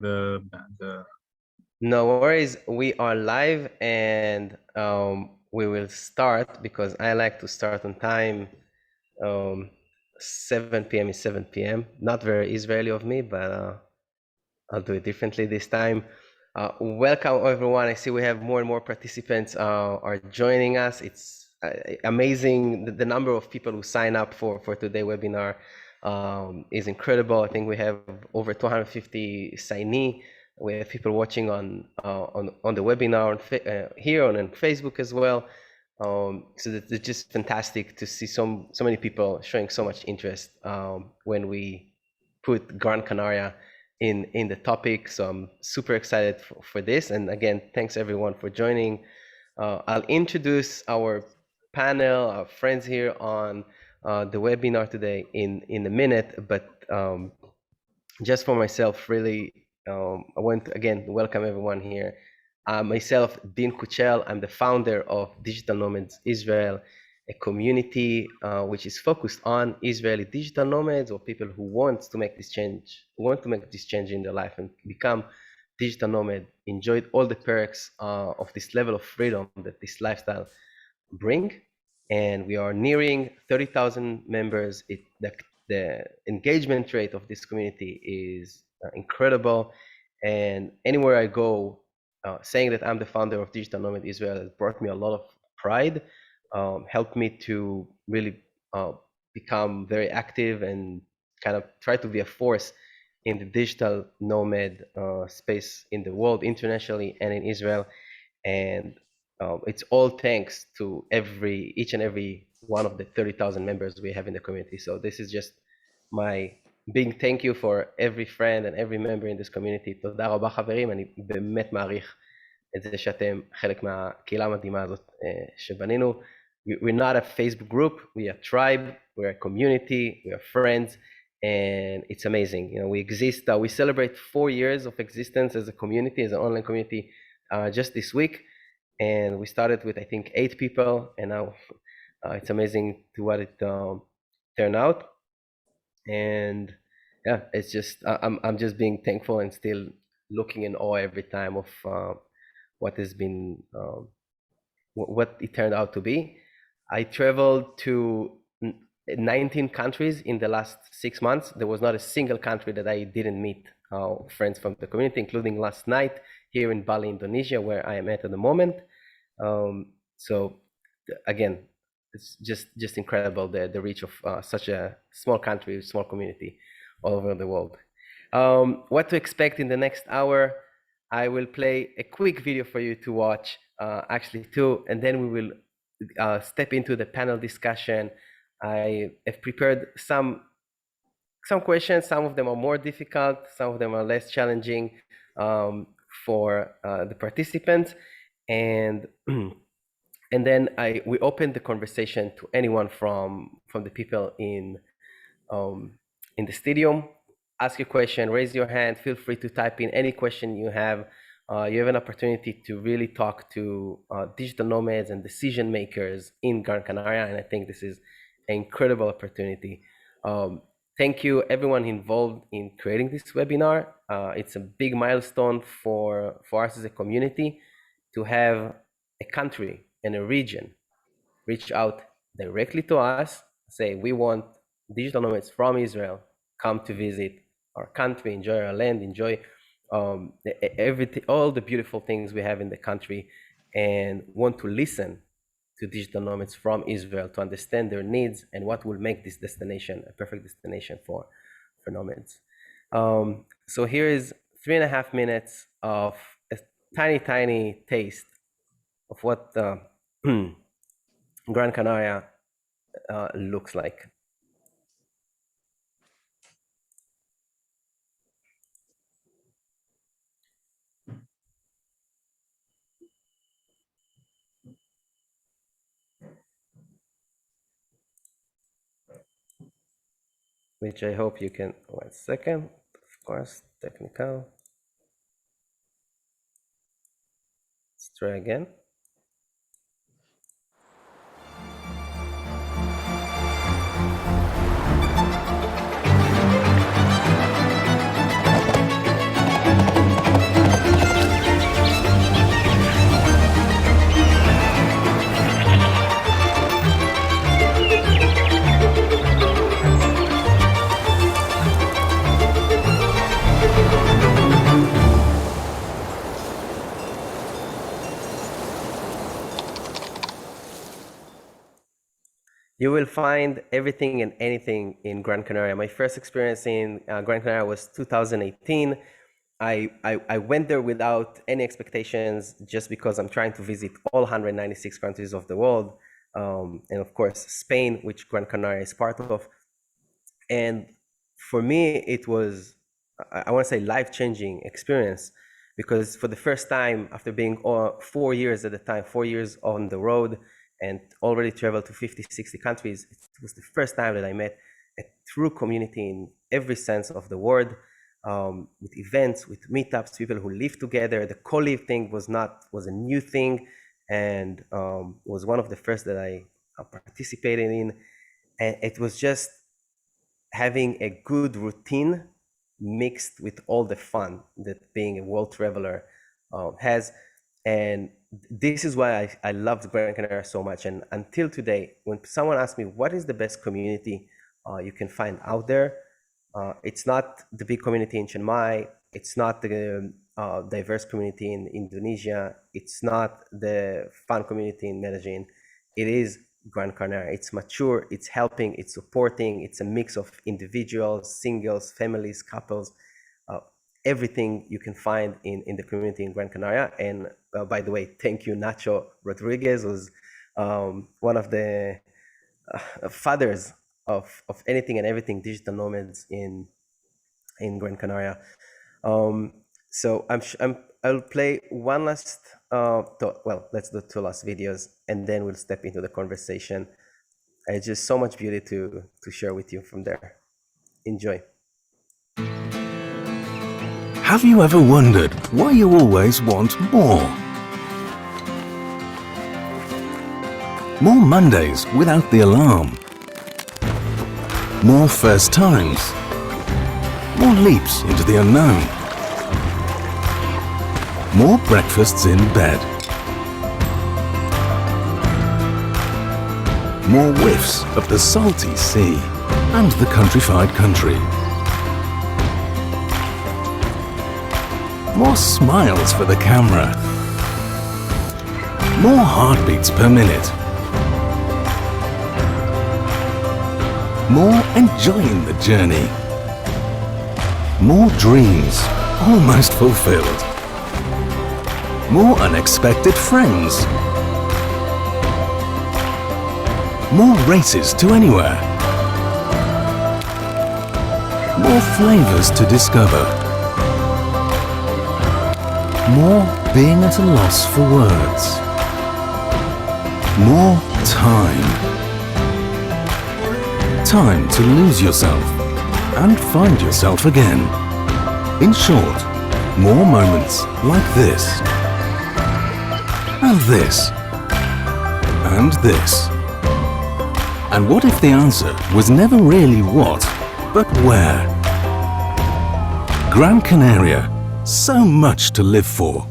the No worries. We are live and we will start because I like to start on time. 7 p.m. is 7 p.m. Not very Israeli of me, but I'll do it differently this time. Welcome everyone. I see we have more and more participants are joining us. It's amazing. The number of people who sign up for today's webinar is incredible. I think we have over 250 signee. We have people watching on the webinar here on Facebook as well. So it's just fantastic to see so many people showing so much interest when we put Gran Canaria in the topic. So I'm super excited for this. And again, thanks everyone for joining. I'll introduce our panel, our friends here on the webinar today in a minute, but just for myself, really, I want to again welcome everyone here. Myself, Dean Kuchel, I'm the founder of Digital Nomads Israel, a community which is focused on Israeli digital nomads or people who want to make this change in their life and become digital nomad, enjoyed all the perks of this level of freedom that this lifestyle bring. And we are nearing 30,000 members. The engagement rate of this community is incredible. And anywhere I go, saying that I'm the founder of Digital Nomad Israel has brought me a lot of pride, helped me to really become very active and kind of try to be a force in the digital nomad space in the world, internationally and in Israel. And it's all thanks to each and every one of the 30,000 members we have in the community. So this is just my big thank you for every friend and every member in this community. תודה רבה חברים, אני באמת מעריך את זה שאתם חלק מהקהילה המדהימה הזאת שבנינו. We're not a Facebook group, we are a tribe, we're a community, we are friends, and it's amazing. You know, we exist, we celebrate 4 years of existence as a community, as an online community, just this week. And we started with, I think, 8 people, and now it's amazing to what it turned out. And yeah, it's just I'm just being thankful and still looking in awe every time of what has been what it turned out to be. I traveled to 19 countries in the last 6 months. There was not a single country that I didn't meet friends from the community, including last night here in Bali, Indonesia, where I am at the moment. So again, it's just incredible the reach of such a small country, small community all over the world. What to expect in the next hour? I will play a quick video for you to watch, actually too, and then we will step into the panel discussion. I have prepared some questions. Some of them are more difficult, some of them are less challenging for the participants, and then we open the conversation to anyone from the people in the stadium. Ask your question, raise your hand, feel free to type in any question you have. You have an opportunity to really talk to digital nomads and decision makers in Gran Canaria, and I think this is an incredible opportunity. Thank you everyone involved in creating this webinar. It's a big milestone for us as a community to have a country and a region reach out directly to us, say we want digital nomads from Israel come to visit our country, enjoy our land, enjoy everything, all the beautiful things we have in the country, and want to listen to digital nomads from Israel to understand their needs and what will make this destination a perfect destination for nomads. So here is 3.5 minutes of a tiny taste of what Gran Canaria looks like. Which I hope you can, 1 second, of course, technical. Let's try again. You will find everything and anything in Gran Canaria. My first experience in Gran Canaria was 2018. I went there without any expectations, just because I'm trying to visit all 196 countries of the world, and of course Spain, which Gran Canaria is part of. And for me, it was, I want to say, life-changing experience, because for the first time, after being 4 years at the time, 4 years on the road and already traveled to 50, 60 countries, it was the first time that I met a true community in every sense of the word, with events, with meetups, people who live together. The co-live thing was a new thing, and was one of the first that I participated in. And it was just having a good routine mixed with all the fun that being a world traveler has. And this is why I loved Gran Canaria so much. And until today, when someone asks me what is the best community you can find out there, it's not the big community in Chiang Mai, it's not the diverse community in Indonesia, it's not the fun community in Medellin. It is Gran Canaria. It's mature, it's helping, it's supporting, it's a mix of individuals, singles, families, couples, everything you can find in the community in Gran Canaria. And by the way, thank you, Nacho Rodriguez, who's one of the fathers of anything and everything digital nomads in Gran Canaria. So I'll play one last well, let's do two last videos, and then we'll step into the conversation. It's just so much beauty to share with you from there. Enjoy. Have you ever wondered why you always want more? More Mondays without the alarm. More first times. More leaps into the unknown. More breakfasts in bed. More whiffs of the salty sea and the countrified country. More smiles for the camera. More heartbeats per minute. More enjoying the journey. More dreams almost fulfilled. More unexpected friends. More races to anywhere. More flavors to discover. More being at a loss for words. More time. Time to lose yourself and find yourself again. In short, more moments like this. And this. And this. And what if the answer was never really what, but where? Gran Canaria. So much to live for.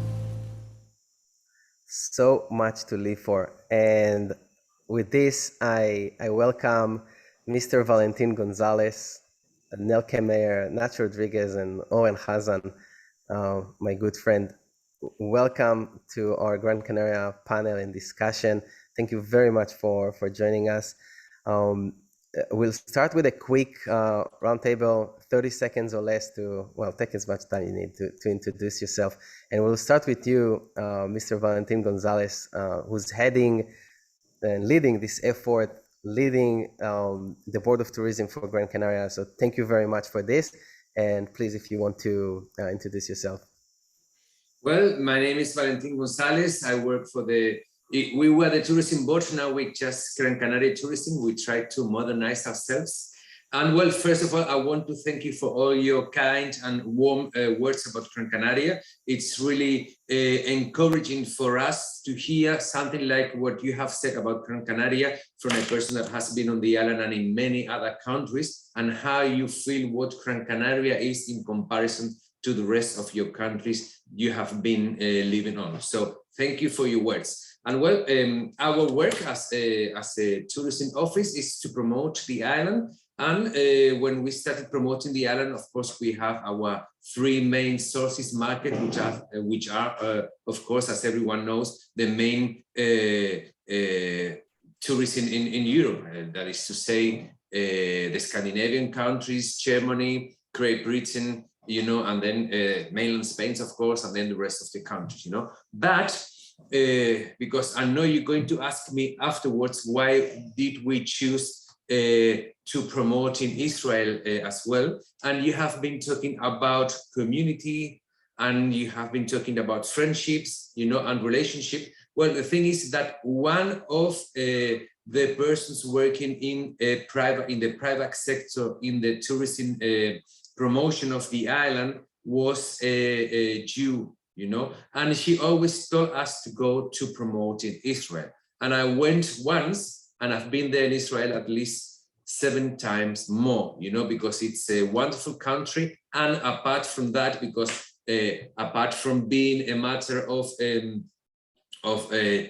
So much to live for. And with this, I welcome Mr. Valentin Gonzalez, Nelke Meyer, Nacho Rodriguez, and Owen Hazan, my good friend. Welcome to our Gran Canaria panel and discussion. Thank you very much for joining us. We'll start with a quick roundtable, 30 seconds or less to, well, take as much time you need to introduce yourself. And we'll start with you, Mr. Valentin Gonzalez, who's heading and leading this effort, leading the Board of Tourism for Gran Canaria. So thank you very much for this. And please, if you want to introduce yourself. Well, my name is Valentin Gonzalez. I work for we were the tourism board, now we just Gran Canaria Tourism. We try to modernize ourselves. And well, first of all, I want to thank you for all your kind and warm words about Gran Canaria. It's really encouraging for us to hear something like what you have said about Gran Canaria from a person that has been on the island and in many other countries, and how you feel what Gran Canaria is in comparison to the rest of your countries you have been living on. So thank you for your words. And well, our work as a tourism office is to promote the island. And when we started promoting the island, of course, we have our three main sources market, which are of course, as everyone knows, the main tourism in Europe. That is to say, the Scandinavian countries, Germany, Great Britain, you know, and then mainland Spain, of course, and then the rest of the countries, you know. But because I know you're going to ask me afterwards, why did we choose to promote in Israel as well? And you have been talking about community, and you have been talking about friendships, you know, and relationship. Well, the thing is that one of the persons working in the private sector in the tourism promotion of the island was a Jew, you know, and she always told us to go to promote in Israel. And I went once, and I've been there in Israel at least 7 times more, you know, because it's a wonderful country. And apart from that, because apart from being a matter of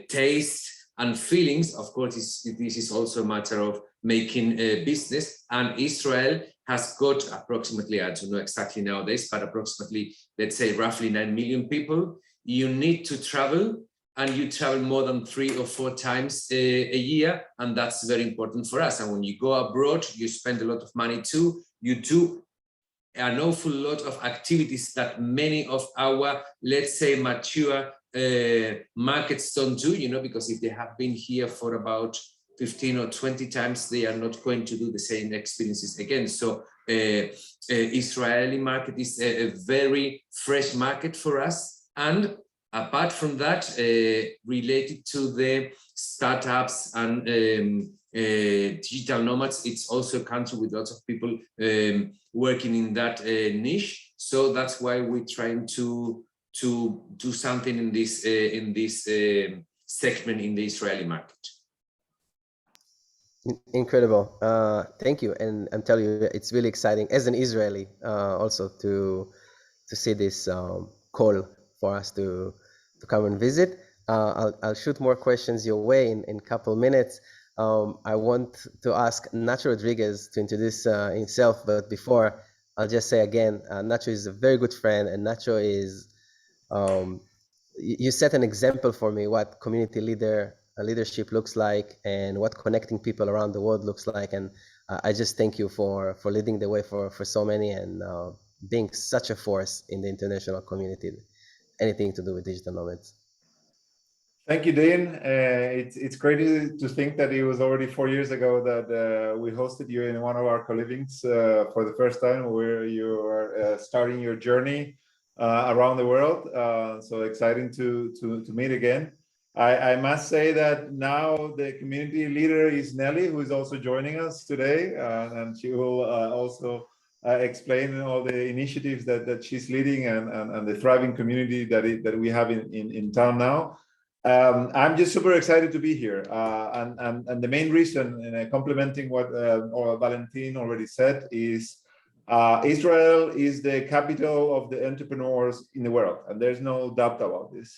taste and feelings, of course, this is also a matter of making a business. And Israel has got approximately, I don't know exactly nowadays, but approximately, let's say roughly 9 million people. You need to travel, and you travel more than 3 or 4 times a year, and that's very important for us. And when you go abroad, you spend a lot of money too. You do an awful lot of activities that many of our, let's say, mature markets don't do, you know, because if they have been here for about 15 or 20 times, they are not going to do the same experiences again. So Israeli market is a very fresh market for us. And apart from that, related to the startups and digital nomads, it's also a country with lots of people working in that niche. So that's why we're trying to do something in this segment in the Israeli market. Incredible. Thank you. And I'm telling you, it's really exciting as an Israeli also to see this call for us to come and visit. I'll shoot more questions your way in a couple minutes. I want to ask Nacho Rodriguez to introduce himself, but before, I'll just say again, Nacho is a very good friend, and Nacho is, you set an example for me what community leadership looks like and what connecting people around the world looks like. And I just thank you for leading the way for so many and being such a force in the international community, anything to do with digital nomads. Thank you, Dean. It's crazy to think that it was already 4 years ago that we hosted you in one of our co-livings for the first time, where you are starting your journey around the world. So exciting to meet again. I must say that now the community leader is Nelly, who is also joining us today, and she will also explain all the initiatives that she's leading and the thriving community that we have in town now. I'm just super excited to be here, and the main reason, and complementing what Valentin already said, is Israel is the capital of the entrepreneurs in the world, and there's no doubt about this.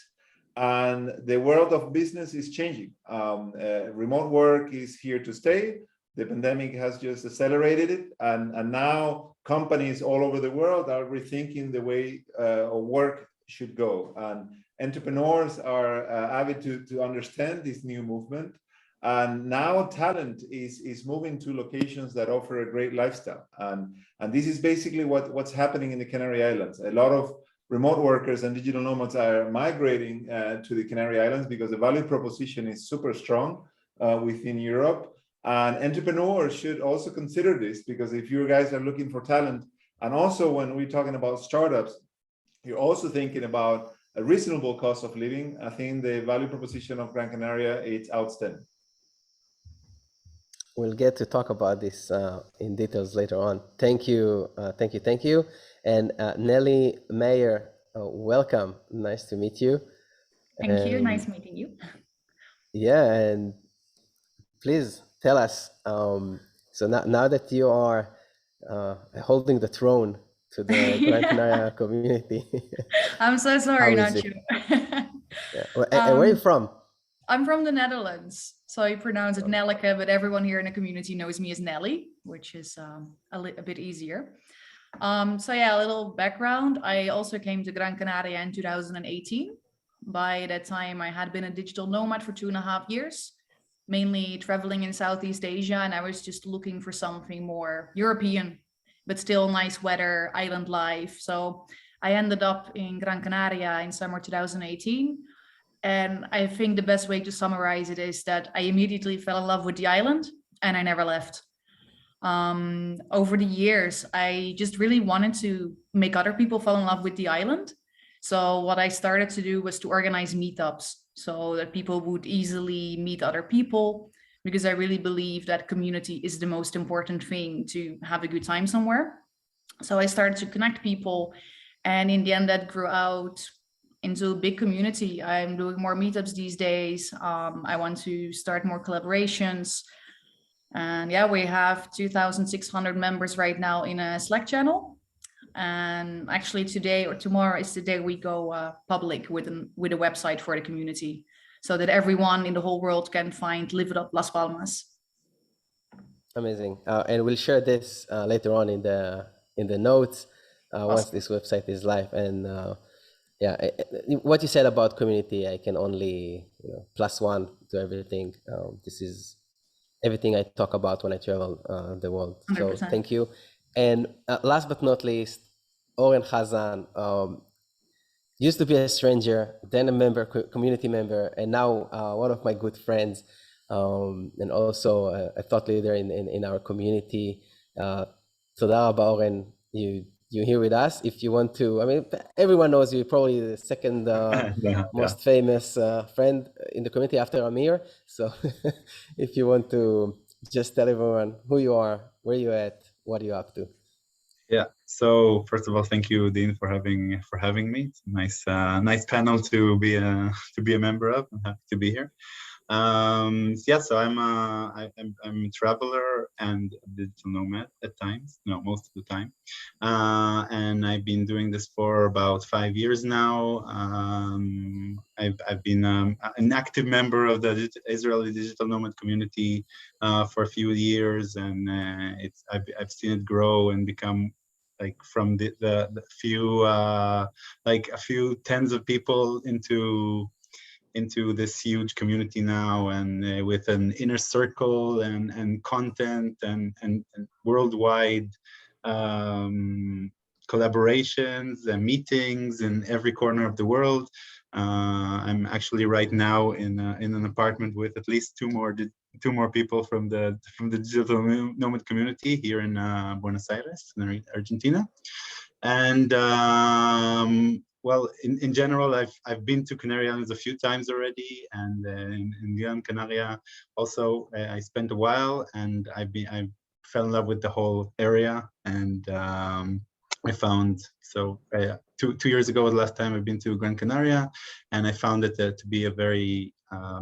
And the world of business is changing. Remote work is here to stay. The pandemic has just accelerated it, and now companies all over the world are rethinking the way work should go. And entrepreneurs are avid to understand this new movement. And now talent is moving to locations that offer a great lifestyle. And this is basically what's happening in the Canary Islands. A lot of remote workers and digital nomads are migrating to the Canary Islands because the value proposition is super strong within Europe. And entrepreneurs should also consider this, because if you guys are looking for talent, and also when we're talking about startups, you're also thinking about a reasonable cost of living, I think the value proposition of Gran Canaria is outstanding. We'll get to talk about this in details later on. Thank you, thank you. And Nelly Mayer, welcome. Nice to meet you. Thank you. Nice meeting you. Yeah, and please tell us. So now that you are holding the throne to the Gran Canaria community. I'm so sorry, Nacho. Yeah. And where are you from? I'm from the Netherlands, so I pronounce it Nelleke, but everyone here in the community knows me as Nelly, which is a bit easier. So yeah, a little background. I also came to Gran Canaria in 2018. By that time, I had been a digital nomad for 2.5 years. mainly traveling in Southeast Asia, and I was just looking for something more European, but still nice weather, island life. So I ended up in Gran Canaria in summer 2018. And I think the best way to summarize it is that I immediately fell in love with the island and I never left. Over the years, I just really wanted to make other people fall in love with the island. So what I started to do was to organize meetups so that people would easily meet other people, because I really believe that community is the most important thing to have a good time somewhere. So I started to connect people, and in the end that grew out into a big community. I'm doing more meetups these days. I want to start more collaborations. And yeah, we have 2,600 members right now in a Slack channel. And actually today or tomorrow is the day we go public with a website for the community, so that everyone in the whole world can find Live It Up Las Palmas. Amazing. And we'll share this later on in the notes once this website is live. And yeah, what you said about community, I can only +1 to everything. This is everything I talk about when I travel the world. 100%. So thank you. And last but not least, Oren Khazan used to be a stranger, then a member, community member, and now one of my good friends, and also a thought leader in our community. Toda Rabba, Oren, you're here with us. If you want to, I mean, everyone knows you, probably the second most famous friend in the community after Amir. So if you want to just tell everyone who you are, where you're at, what are you up to? Yeah. So first of all, thank you, Dean, for having me. It's a nice panel to be a member of. I'm happy to be here. Yeah, so I'm a traveler and a digital nomad at times, most of the time. And I've been doing this for about 5 years now. I've been an active member of the Israeli digital nomad community for a few years, and I've seen it grow and become like from the few like a few tens of people into this huge community now, and with an inner circle and content and worldwide collaborations and meetings in every corner of the world. I'm actually right now in an apartment with at least two more people from the digital nomad community here in Buenos Aires, in Argentina. And well, in general, I've been to Canary Islands a few times already, and in Gran Canaria also I spent a while, and I fell in love with the whole area, and I found, so 2 years ago was the last time I've been to Gran Canaria, and I found it to be a very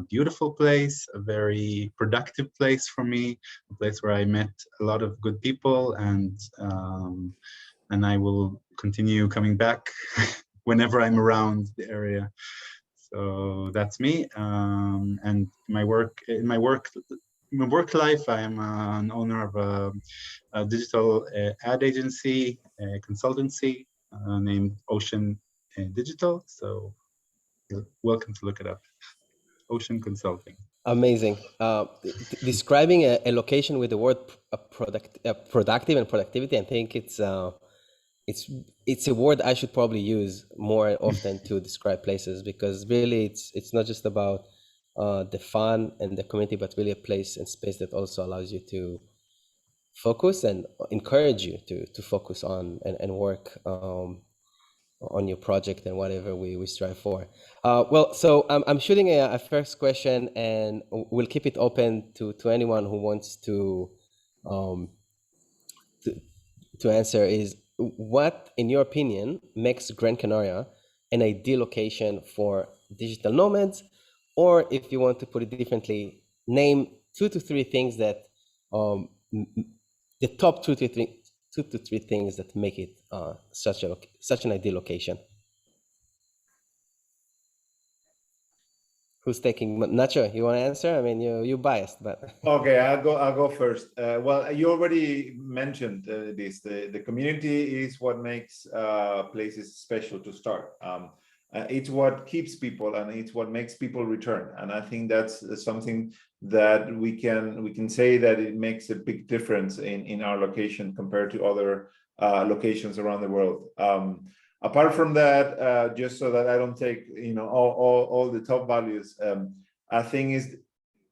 beautiful place, a very productive place for me, a place where I met a lot of good people, and I will continue coming back whenever I'm around the area. So that's me. And my work life, I am an owner of a digital ad agency, consultancy named Ocean Digital. So you're welcome to look it up. Ocean Consulting. Amazing. Describing a location with the word productive and productivity, I think it's a word I should probably use more often to describe places, because really it's not just about the fun and the community, but really a place and space that also allows you to focus and encourage you to focus on and work on your project and whatever we strive for. Well, so I'm shooting a first question, and we'll keep it open to anyone who wants to answer. Is what, in your opinion, makes Gran Canaria an ideal location for digital nomads? Or if you want to put it differently, name 2 to 3 things that the top 2 to 3 things that make it such an ideal location. Who's taking? Nacho, you want to answer? I mean, you biased, but okay, I'll go first. Well, you already mentioned this. The community is what makes places special to start. It's what keeps people, and it's what makes people return. And I think that's something that we can say that it makes a big difference in our location compared to other locations around the world. Apart from that, just so that I don't take all the top values, I think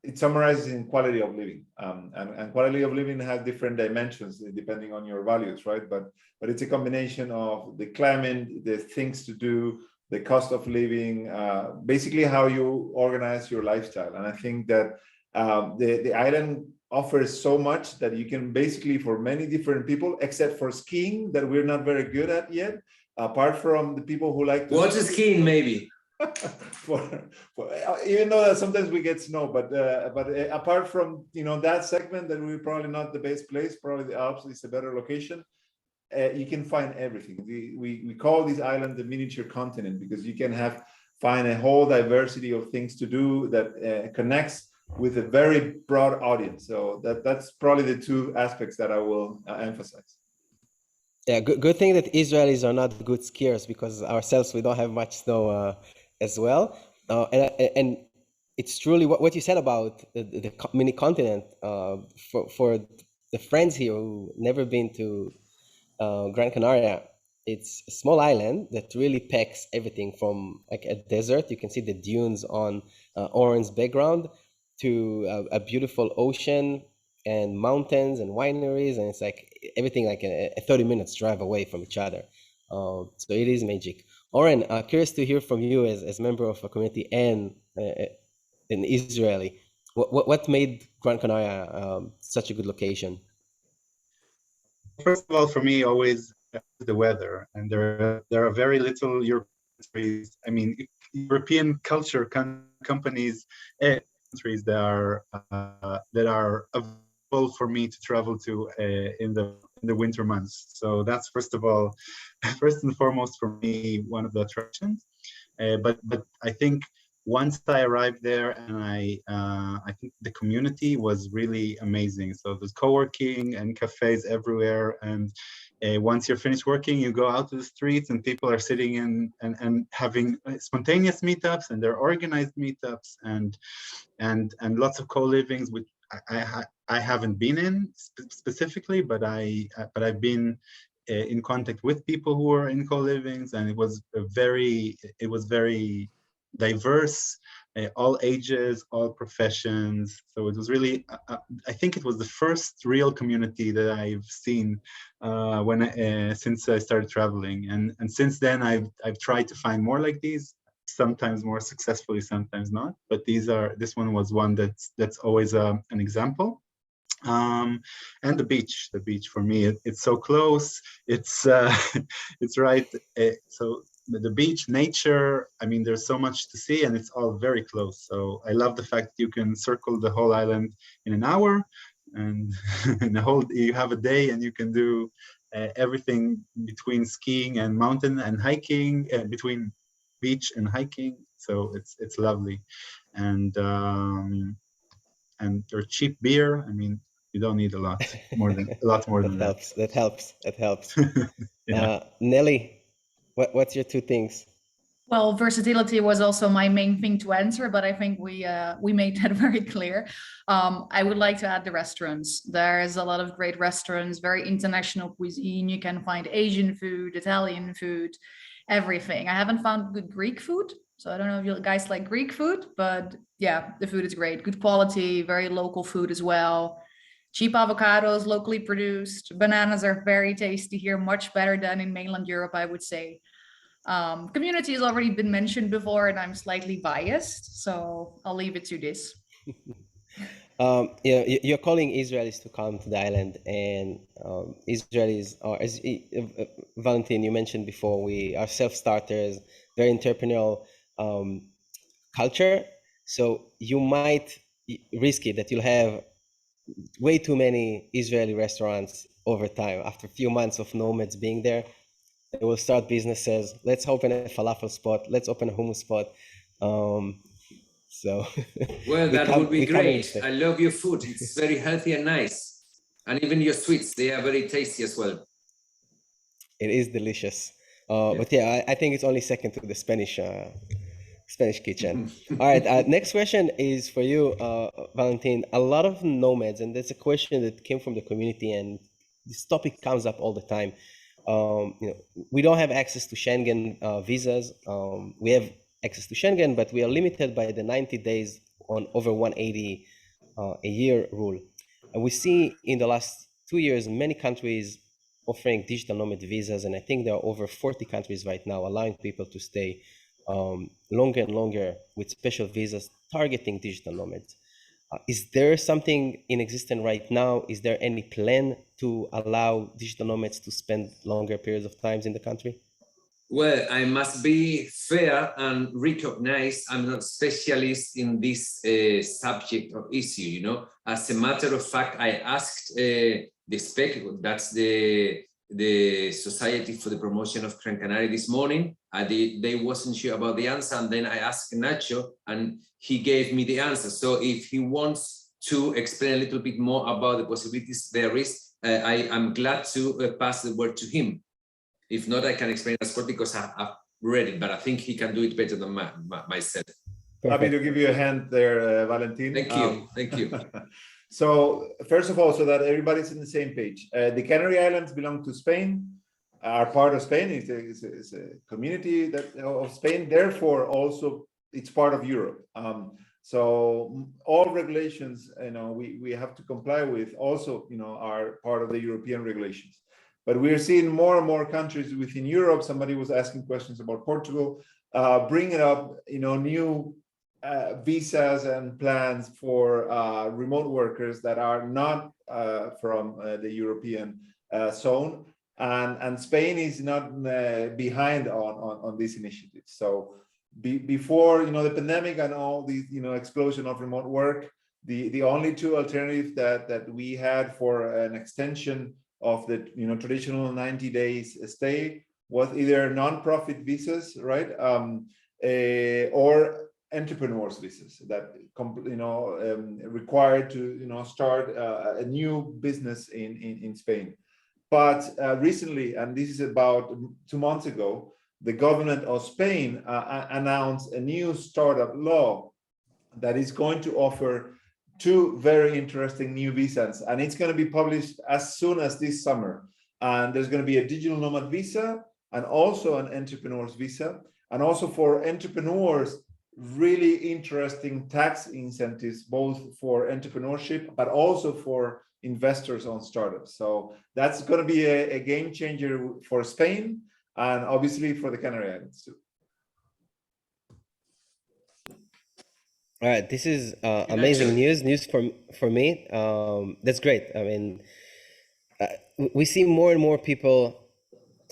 it summarizes in quality of living, and quality of living has different dimensions depending on your values, right? But it's a combination of the climate, the things to do, the cost of living, basically how you organize your lifestyle. And I think that the island offers so much that you can basically, for many different people, except for skiing that we're not very good at yet, apart from the people who like to water skiing, maybe. Even though that sometimes we get snow, but apart from that segment, that we're probably not the best place. Probably the Alps is a better location. You can find everything. We call this island the miniature continent, because you can find a whole diversity of things to do that connects with a very broad audience. So that's probably the two aspects that I will emphasize. Yeah, good thing that Israelis are not good skiers, because ourselves, we don't have much snow as well. And it's truly what you said about the mini continent. For the friends here who never been to Gran Canaria, it's a small island that really packs everything from like a desert. You can see the dunes on orange background to a beautiful ocean and mountains and wineries, and it's like everything like a 30 minutes drive away from each other. So it is magic. Oren, curious to hear from you as member of a community and an Israeli. What made Gran Canaria such a good location? First of all, for me, always the weather, and there are very little European countries. I mean, European culture companies, countries that are available for me to travel to in the winter months. So that's first and foremost for me one of the attractions. But I think once I arrived there, and I think the community was really amazing. So there's co-working and cafes everywhere, and once you're finished working, you go out to the streets, and people are sitting in and having spontaneous meetups, and they're organized meetups, and lots of co-livings, which I haven't been in specifically, but I've been in contact with people who are in co-livings, and it was very diverse, all ages, all professions. So it was really, I think it was the first real community that I've seen since I started traveling, and since then I've tried to find more like these. Sometimes more successfully, sometimes not. But this one was one that's always an example. And the beach for me, it's so close. It's right. So the beach, nature. I mean, there's so much to see, and it's all very close. So I love the fact you can circle the whole island in an hour, and you have a day, and you can do everything between skiing and mountain and hiking, between beach and hiking. So it's lovely, and their cheap beer. I mean, you don't need a lot more than that. That helps. Yeah. Nelly, what's your two things? Well, versatility was also my main thing to answer, but I think we made that very clear. I would like to add the restaurants. There's a lot of great restaurants, very international cuisine. You can find Asian food, Italian food, everything. I haven't found good Greek food, so I don't know if you guys like Greek food, but yeah, the food is great. Good quality, very local food as well. Cheap avocados, locally produced. Bananas are very tasty here, much better than in mainland Europe, I would say. Community has already been mentioned before, and I'm slightly biased, so I'll leave it to this. You're calling Israelis to come to the island, and Israelis are, as Valentin, you mentioned before, we are self-starters, very entrepreneurial culture. So you might risk it that you'll have way too many Israeli restaurants over time. After a few months of nomads being there, they will start businesses. Let's open a falafel spot. Let's open a hummus spot. So well, that would be great. I love your food. It's very healthy and nice, and even your sweets, they are very tasty as well. It is delicious. But yeah, I think it's only second to the Spanish kitchen. All right, next question is for you, Valentin. A lot of nomads, and there's a question that came from the community, and this topic comes up all the time. We don't have access to Schengen visas. We have access to Schengen, but we are limited by the 90 days on over 180 a year rule. And we see in the last 2 years, many countries offering digital nomad visas, and I think there are over 40 countries right now allowing people to stay longer and longer with special visas targeting digital nomads. Is there something in existence right now? Is there any plan to allow digital nomads to spend longer periods of times in the country? Well, I must be fair and recognize I'm not specialist in this subject or issue. As a matter of fact, I asked the SPEC, that's the Society for the Promotion of Gran Canaria this morning. They wasn't sure about the answer, and then I asked Nacho, and he gave me the answer. So if he wants to explain a little bit more about the possibilities there is, I'm glad to pass the word to him. If not, I can explain as well because I've read it, but I think he can do it better than myself. Happy to give you a hand there, Valentin. Thank you. So first of all, so that everybody's on the same page, the Canary Islands belong to Spain, are part of Spain. It's a community of Spain. Therefore, also it's part of Europe. So all regulations, we have to comply with also, are part of the European regulations. But we're seeing more and more countries within Europe. Somebody was asking questions about Portugal, bringing up, new visas and plans for remote workers that are not from the European zone. And Spain is not behind on these initiatives. So before, the pandemic and all these, explosion of remote work, the only two alternatives that we had for an extension of the traditional 90 days stay was either non-profit visas, right, or entrepreneurs visas that required to start a new business in Spain. But recently, and this is about 2 months ago, the government of Spain announced a new startup law that is going to offer two very interesting new visas, and it's going to be published as soon as this summer. And there's going to be a digital nomad visa and also an entrepreneur's visa, and also for entrepreneurs, really interesting tax incentives, both for entrepreneurship, but also for investors on startups. So that's going to be a game changer for Spain and obviously for the Canary Islands too. All right, this is amazing news for me. That's great. I mean, we see more and more people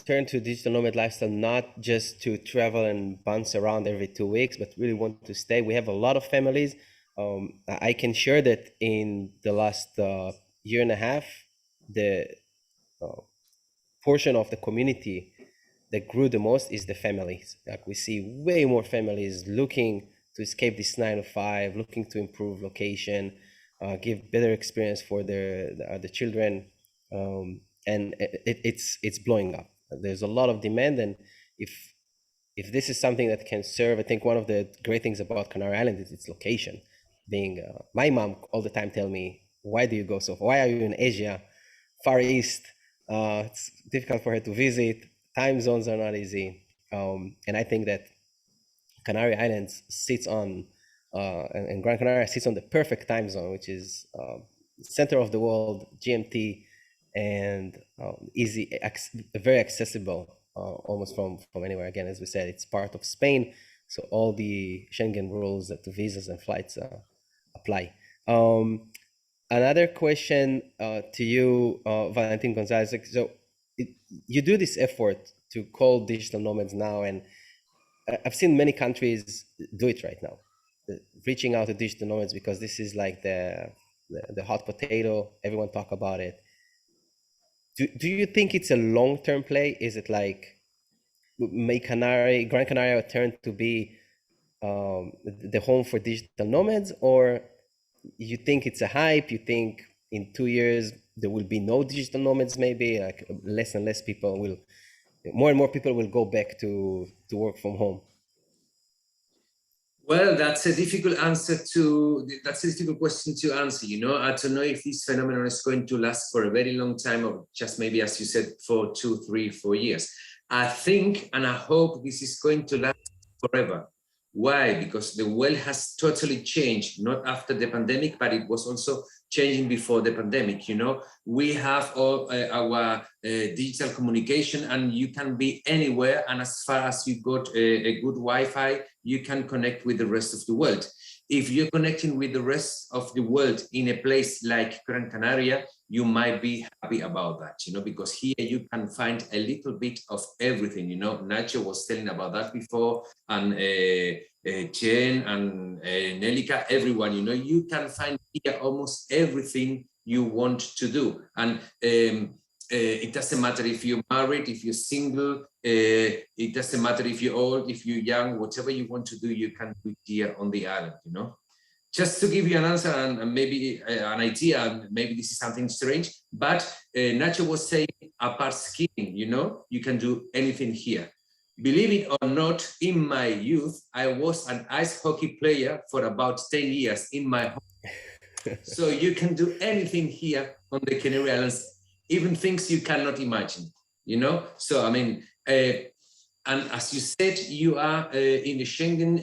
turn to digital nomad lifestyle, not just to travel and bounce around every 2 weeks, but really want to stay. We have a lot of families. I can share that in the last year and a half, the portion of the community that grew the most is the families. Like we see way more families looking to escape this 9 to 5, looking to improve location, give better experience for the children, and it's blowing up. There's a lot of demand, and if this is something that can serve, I think one of the great things about Canary Island is its location. Being my mom all the time tell me, why do you go so far? Why are you in Asia, Far East? It's difficult for her to visit. Time zones are not easy, and I think that Canary Islands sits on, and Gran Canaria sits on the perfect time zone, which is center of the world, GMT, and very accessible, almost from anywhere. Again, as we said, it's part of Spain, so all the Schengen rules to visas and flights apply. Another question to you, Valentin Gonzalez. So you do this effort to call digital nomads now, and I've seen many countries do it right now, reaching out to digital nomads, because this is like the hot potato. Everyone talk about it. Do you think it's a long-term play? Is it like make Gran Canaria turn to be the home for digital nomads, or you think it's a hype? You think in 2 years there will be no digital nomads? Maybe like less and less people will more and more people will go back to work from home? Well, that's a difficult question to answer. You know, I don't know if this phenomenon is going to last for a very long time, or just maybe, as you said, for 2, 3, 4 years. I think and I hope this is going to last forever. Why? Because the world has totally changed, not after the pandemic, but it was also changing before the pandemic. You know, we have all our digital communication, and you can be anywhere. And as far as you got a good Wi-Fi, you can connect with the rest of the world. If you're connecting with the rest of the world in a place like Gran Canaria, you might be happy about that, you know, because here you can find a little bit of everything. You know, Nacho was telling about that before, and Jen and Nelika, everyone, you know, you can find here almost everything you want to do. And it doesn't matter if you're married, if you're single, it doesn't matter if you're old, if you're young, whatever you want to do, you can do it here on the island, you know. Just to give you an answer and maybe an idea, and maybe this is something strange, but Nacho was saying apart skiing, you know, you can do anything here. Believe it or not, in my youth, I was an ice hockey player for about 10 years in my home. So you can do anything here on the Canary Islands, even things you cannot imagine, you know? So, I mean, and as you said, you are in the Schengen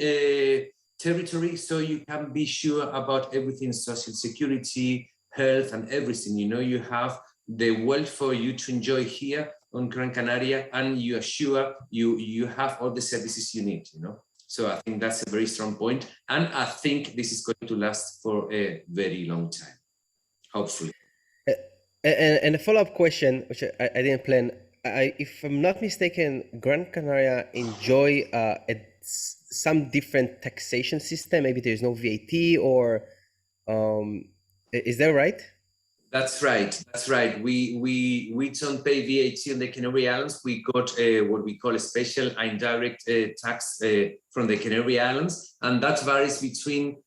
territory, so you can be sure about everything, social security, health, and everything. You know, you have the world for you to enjoy here on Gran Canaria, and you are sure you have all the services you need, you know. So I think that's a very strong point, and I think this is going to last for a very long time, hopefully. And a follow-up question, which I didn't plan. If I'm not mistaken, Gran Canaria enjoy some different taxation system. Maybe there's no VAT, or is that right? That's right. That's right. We don't pay VAT on the Canary Islands. We got what we call a special indirect tax from the Canary Islands, and that varies between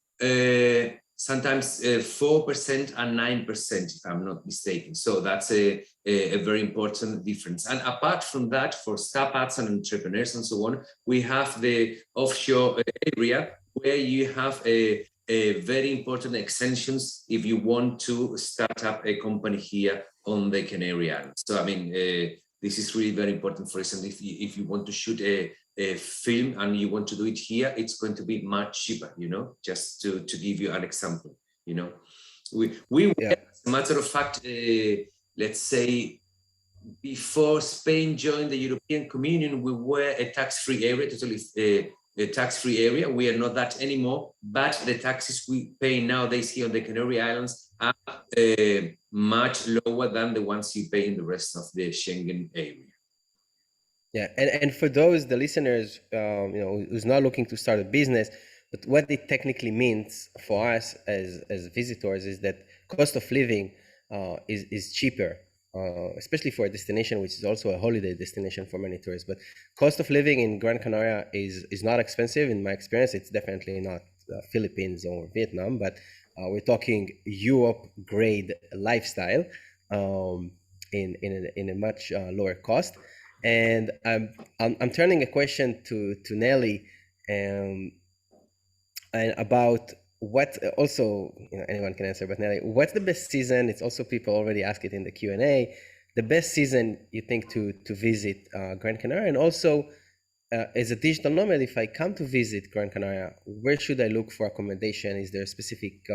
sometimes 4% and 9%, if I'm not mistaken. So that's a very important difference. And apart from that, for startups and entrepreneurs and so on, we have the offshore area where you have a very important exemptions if you want to start up a company here on the Canary Islands. So, I mean, this is really very important. For example, if you want to shoot a film and you want to do it here, it's going to be much cheaper, you know, just to give you an example, you know. We Yeah. as a matter of fact, let's say, before Spain joined the European Communion, we were a tax-free area, totally a tax-free area. We are not that anymore, but the taxes we pay nowadays here on the Canary Islands are much lower than the ones you pay in the rest of the Schengen area. Yeah, and for those, the listeners, you know, who's not looking to start a business, but what it technically means for us as visitors is that cost of living is cheaper, especially for a destination which is also a holiday destination for many tourists. But cost of living in Gran Canaria is not expensive. In my experience, it's definitely not Philippines or Vietnam, but we're talking Europe grade lifestyle in a much lower cost. And I'm turning a question to Nelly, and about what also, you know, anyone can answer, but Nelly, what's the best season? It's also people already ask it in the Q&A. The best season you think to visit Gran Canaria, and also as a digital nomad, if I come to visit Gran Canaria, where should I look for accommodation? Is there a specific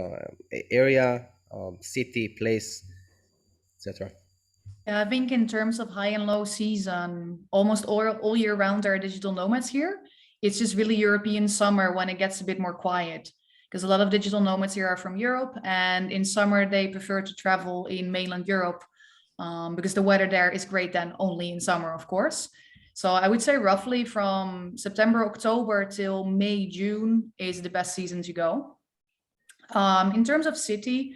area, city, place, etc.? Yeah, I think in terms of high and low season, almost all year round there are digital nomads here. It's just really European summer when it gets a bit more quiet, because a lot of digital nomads here are from Europe, and in summer they prefer to travel in mainland Europe because the weather there is great then only in summer, of course. So I would say roughly from September, October till May, June is the best season to go. In terms of city,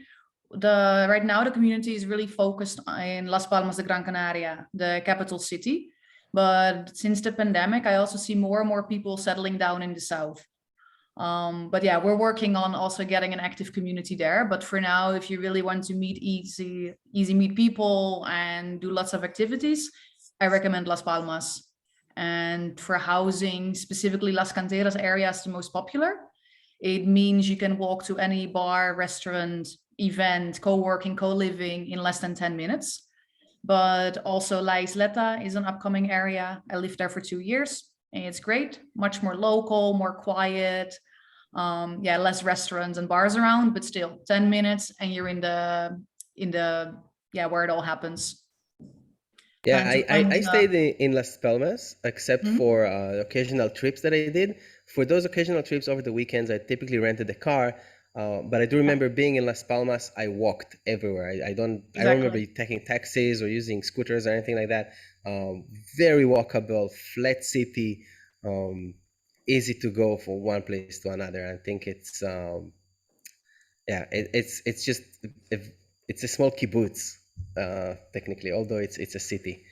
right now the community is really focused in Las Palmas de Gran Canaria, the capital city. But since the pandemic, I also see more and more people settling down in the south. But yeah, we're working on also getting an active community there. But for now, if you really want to meet easy meet people and do lots of activities, I recommend Las Palmas. And for housing, specifically Las Canteras area is the most popular. It means you can walk to any bar, restaurant, event, co-working, co-living in less than 10 minutes. But also La Isleta is an upcoming area. I lived there for 2 years and it's great, much more local, more quiet. Yeah, less restaurants and bars around, but still 10 minutes and you're in the yeah, where it all happens. Yeah, And to I find, stayed in Las Palmas, except Mhm. for occasional trips that I did. For those occasional trips over the weekends, I typically rented a car. But I do remember being in Las Palmas, I walked everywhere. I don't remember Exactly. taking taxis or using scooters or anything like that. Very walkable, flat city, easy to go from one place to another. I think it's yeah, it's just it's a small kibbutz, technically, although it's a city.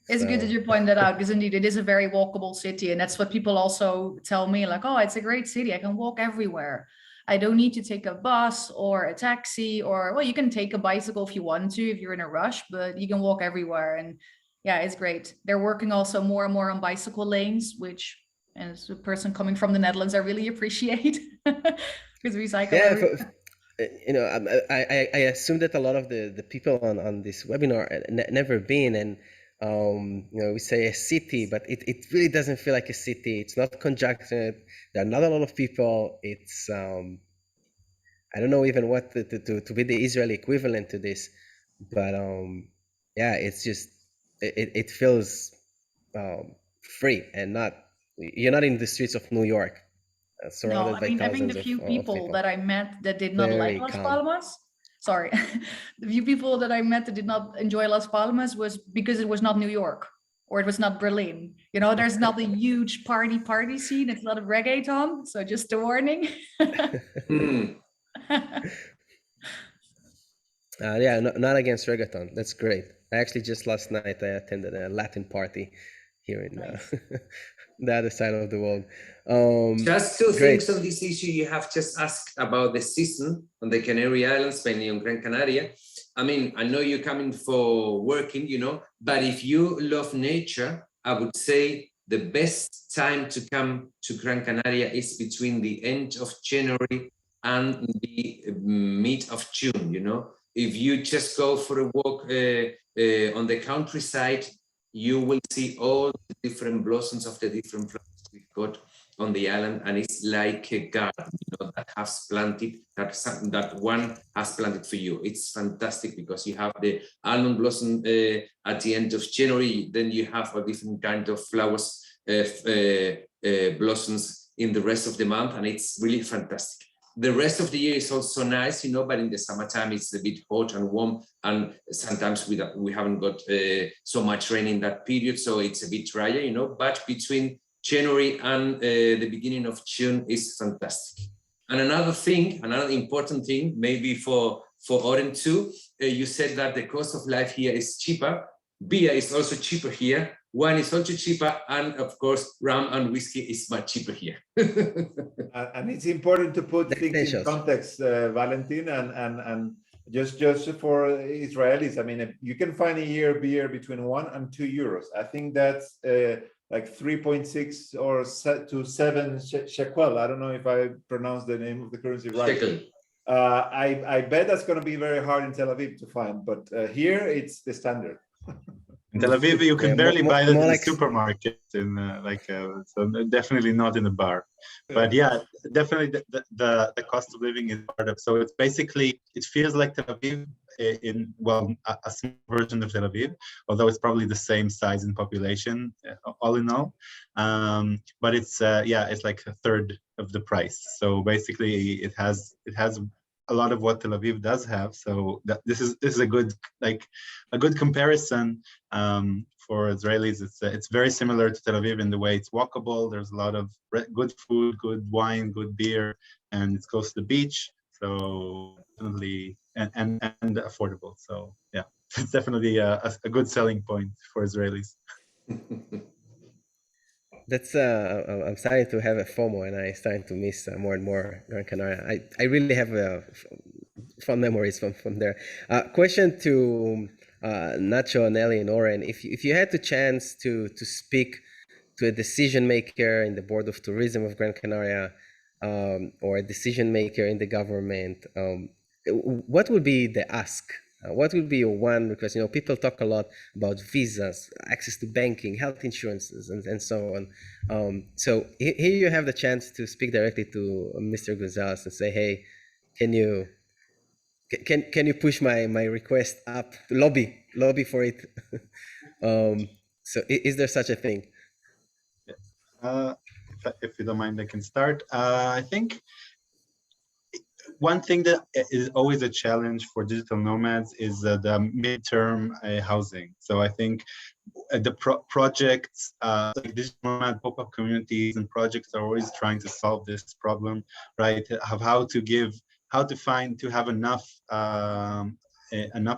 It's good that So you point that out because indeed it is a very walkable city. And that's what people also tell me, like, oh, it's a great city. I can walk everywhere. I don't need to take a bus or a taxi, or well, you can take a bicycle if you want to, if you're in a rush, but you can walk everywhere. And yeah, it's great. They're working also more and more on bicycle lanes, which as a person coming from the Netherlands, I really appreciate because we cycle yeah, everywhere. you know, I assume that a lot of the people on this webinar never been, and you know, we say a city, but it really doesn't feel like a city. It's not congested. There are not a lot of people. It's I don't know even what to be the Israeli equivalent to this, but yeah, it's just it feels free and not you're not in the streets of New York, No, surrounded I by mean, I think thousands the few of people people. that I met that did not like Very Las calm. Palmas, sorry, the few people that I met that did not enjoy Las Palmas was because it was not New York or it was not Berlin. You know, there's not a huge party scene. It's not a reggaeton. So just a warning. Mm. Yeah, not against reggaeton. That's great. I actually just last night I attended a Latin party here in Nice. the other side of the world. Just two Great. things on this issue. You have just asked about the season on the Canary Islands, mainly on Gran Canaria. I mean, I know you're coming for working, you know, but if you love nature, I would say the best time to come to Gran Canaria is between the end of January and the mid of June, you know. If you just go for a walk on the countryside, you will see all the different blossoms of the different flowers we've got on the island, and it's like a garden, you know, that has planted, that one has planted for you. It's fantastic because you have the almond blossom at the end of January, then you have a different kind of flowers, blossoms in the rest of the month, and it's really fantastic. The rest of the year is also nice, you know, but in the summertime it's a bit hot and warm, and sometimes we haven't got so much rain in that period, so it's a bit drier, you know, but between January and the beginning of June is fantastic. And another thing, another important thing, maybe for Oren too, you said that the cost of life here is cheaper. Beer is also cheaper here. Wine is also cheaper, and of course, rum and whiskey is much cheaper here. And it's important to put The things in essentials. context, Valentin, and just for Israelis. I mean, you can find a year beer between 1 and 2 euros. I think that's like 3.6 or to 7 shekel. I don't know if I pronounce the name of the currency right. Shekel. I bet that's going to be very hard in Tel Aviv to find, but here it's the standard. In Tel Aviv, you can Yeah, barely buy that more in the like supermarket, so definitely not in the bar. But yeah, definitely the cost of living is part of. So it's basically, it feels like Tel Aviv in, well, a small version of Tel Aviv, although it's probably the same size in population, all in all. But it's yeah, it's like a third of the price. So basically, it has a lot of what Tel Aviv does have. So this is a good comparison for Israelis. It's very similar to Tel Aviv in the way it's walkable. There's a lot of good food, good wine, good beer, and it's close to the beach. So definitely and affordable. So yeah, it's definitely a good selling point for Israelis. that's I'm starting to have a FOMO, and I starting to miss more and more Gran Canaria. I really have fond memories from there. Question to Nacho, Nelly, and Oren, if you had the chance to speak to a decision maker in the board of tourism of Gran Canaria, or a decision maker in the government, what would be the ask? What would be your one request? You know, people talk a lot about visas, access to banking, health insurances, and so on. So here you have the chance to speak directly to Mr. Gonzalez and say, hey, can you push my request up? Lobby for it. So is there such a thing? If you don't mind, I can start. I think one thing that is always a challenge for digital nomads is the midterm housing. So I think the projects like digital nomad pop-up communities and projects are always trying to solve this problem, right? Of how to have enough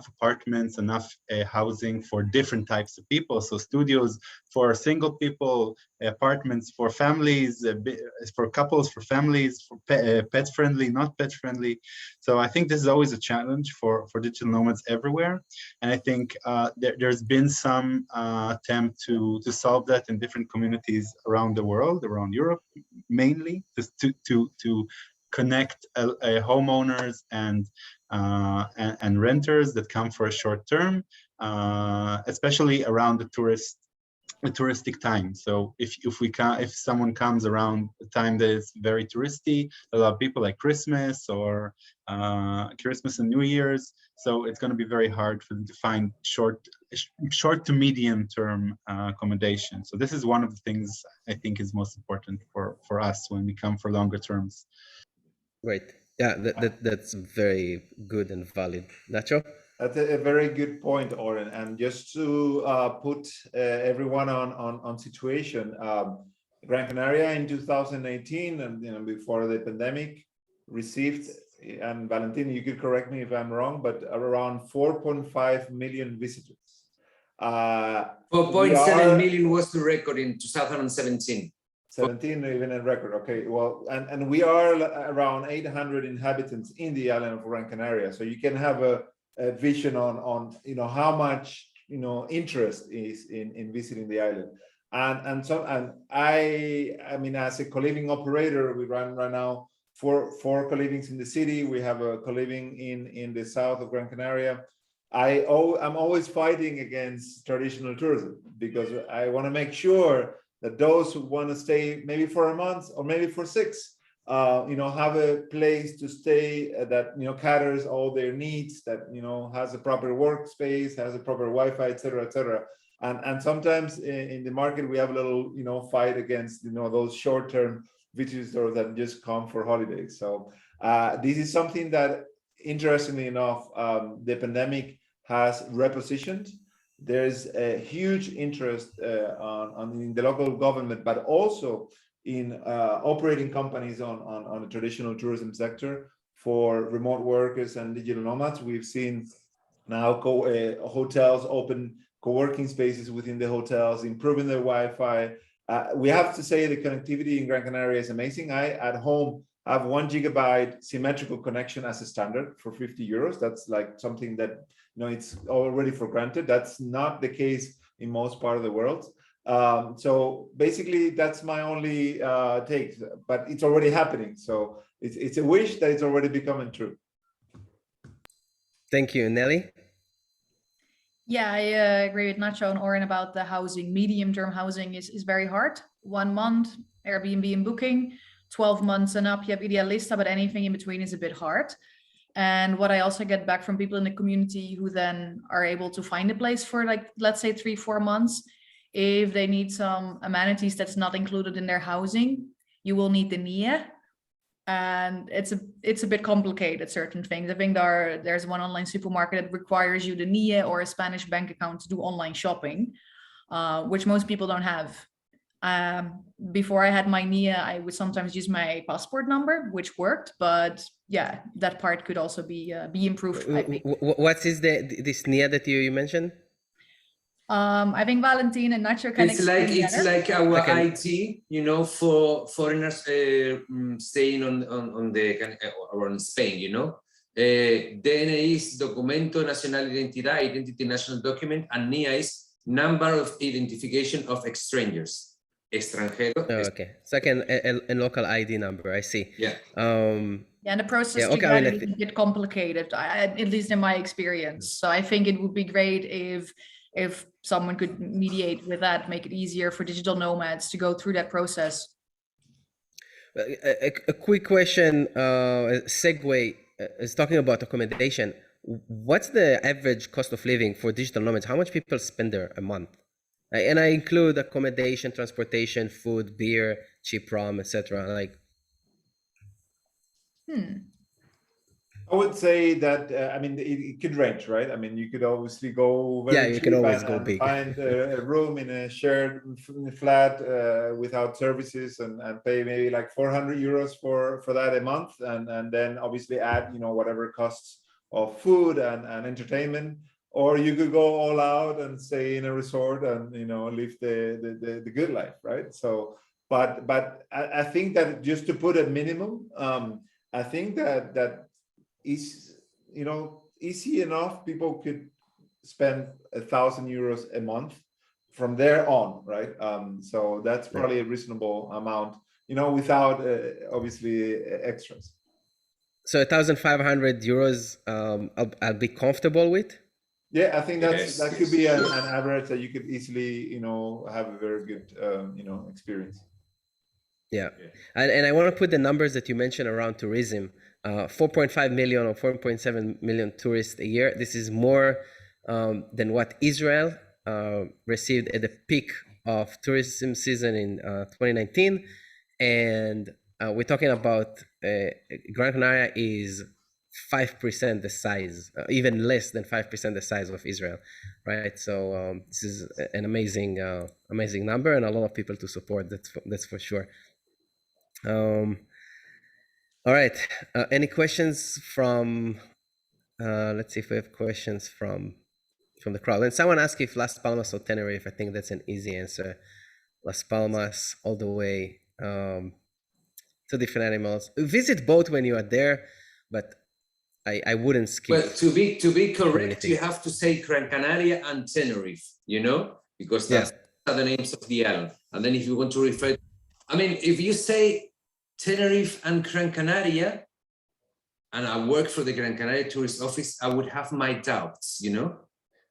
apartments, enough housing for different types of people. So studios for single people, apartments for families, for couples, for families, for pet friendly, not pet friendly. So I think this is always a challenge for digital nomads everywhere. And I think there's been some attempt to solve that in different communities around the world, around Europe, mainly to connect homeowners and renters that come for a short term, especially around the touristic time. So if someone comes around a time that is very touristy, a lot of people like Christmas or Christmas and New Year's. So it's going to be very hard for them to find short to medium term accommodation. So this is one of the things I think is most important for us when we come for longer terms. Great. Yeah, that's very good and valid. Nacho? That's a very good point, Oren. And just to put everyone on situation, Gran Canaria in 2018, and before the pandemic, received, and Valentin, you could correct me if I'm wrong, but around 4.5 million visitors. 4.7 million was the record in 2017. 17, even a record. Okay, well, and we are around 800 inhabitants in the island of Gran Canaria. So you can have a vision on how much interest is in visiting the island. And I mean, as a co-living operator, we run right now four co-livings in the city. We have a co-living in the south of Gran Canaria. I'm always fighting against traditional tourism because I want to make sure that those who want to stay maybe for a month or maybe for 6, have a place to stay that, caters all their needs, that, has a proper workspace, has a proper Wi-Fi, et cetera. And sometimes in the market, we have a little, fight against, those short-term visitors that just come for holidays. So this is something that, interestingly enough, the pandemic has repositioned. There's a huge interest in the local government, but also in operating companies on the traditional tourism sector for remote workers and digital nomads. We've seen now hotels open co-working spaces within the hotels, improving their Wi-Fi. We have to say the connectivity in Gran Canaria is amazing. I, at home, have 1 gigabyte symmetrical connection as a standard for 50 euros. That's like something that, it's already for granted. That's not the case in most part of the world. So basically, that's my only take, but it's already happening. So it's a wish that it's already becoming true. Thank you. Nelly? Yeah, I agree with Nacho and Oren about the housing. Medium-term housing is very hard. 1 month, Airbnb and booking, 12 months and up, you have Idealista, but anything in between is a bit hard. And what I also get back from people in the community who then are able to find a place for, like, let's say 3-4 months, if they need some amenities that's not included in their housing, you will need the NIE. And it's a bit complicated, certain things. I think there's one online supermarket that requires you the NIE or a Spanish bank account to do online shopping, which most people don't have. Before I had my NIE, I would sometimes use my passport number, which worked, but yeah, that part could also be improved, I think. What is this NIE that you mentioned? I think Valentin and Nacho can explain better. It's like our IT, for foreigners staying on Spain, DNI is Documento Nacional de Identidad, Identity National Document, and NIA is Number of Identification of Strangers. Extranjero. Oh, okay. It's like a local ID number. I see. Yeah. Yeah, and the process to okay, I get mean, it is a bit complicated, at least in my experience. So I think it would be great if someone could mediate with that, make it easier for digital nomads to go through that process. A quick question, segue, is talking about accommodation. What's the average cost of living for digital nomads? How much people spend there a month? And I include accommodation, transportation, food, beer, cheap rum, etc. Like, I would say that I mean it could range, right? I mean you could obviously go very you cheap can always go and big. find a room in a shared flat without services and pay maybe like 400 euros for that a month, and then obviously add whatever costs of food and entertainment. Or you could go all out and stay in a resort and live the good life, right? So, but I think that just to put a minimum, I think that is easy enough. People could spend 1,000 euros a month from there on, right? So that's probably a reasonable amount, without obviously extras. So 1,500 euros, I'll be comfortable with. Yeah, I think that could be an Sure. average that you could easily, have a very good, experience. Yeah. And I want to put the numbers that you mentioned around tourism. 4.5 million or 4.7 million tourists a year. This is more than what Israel received at the peak of tourism season in 2019. And we're talking about Gran Canaria is 5% the size, even less than 5% the size of Israel, right? So this is an amazing number, and a lot of people to support. That's for sure. All right. Any questions from? Let's see if we have questions from the crowd. And someone asked if Las Palmas or Tenerife. I think that's an easy answer. Las Palmas all the way. Two different animals. Visit both when you are there, but I wouldn't skip. Well, to be correct, anything. you have to say Gran Canaria and Tenerife, because that's are the names of the island. And then if you want to refer, I mean, if you say Tenerife and Gran Canaria, and I work for the Gran Canaria Tourist Office, I would have my doubts,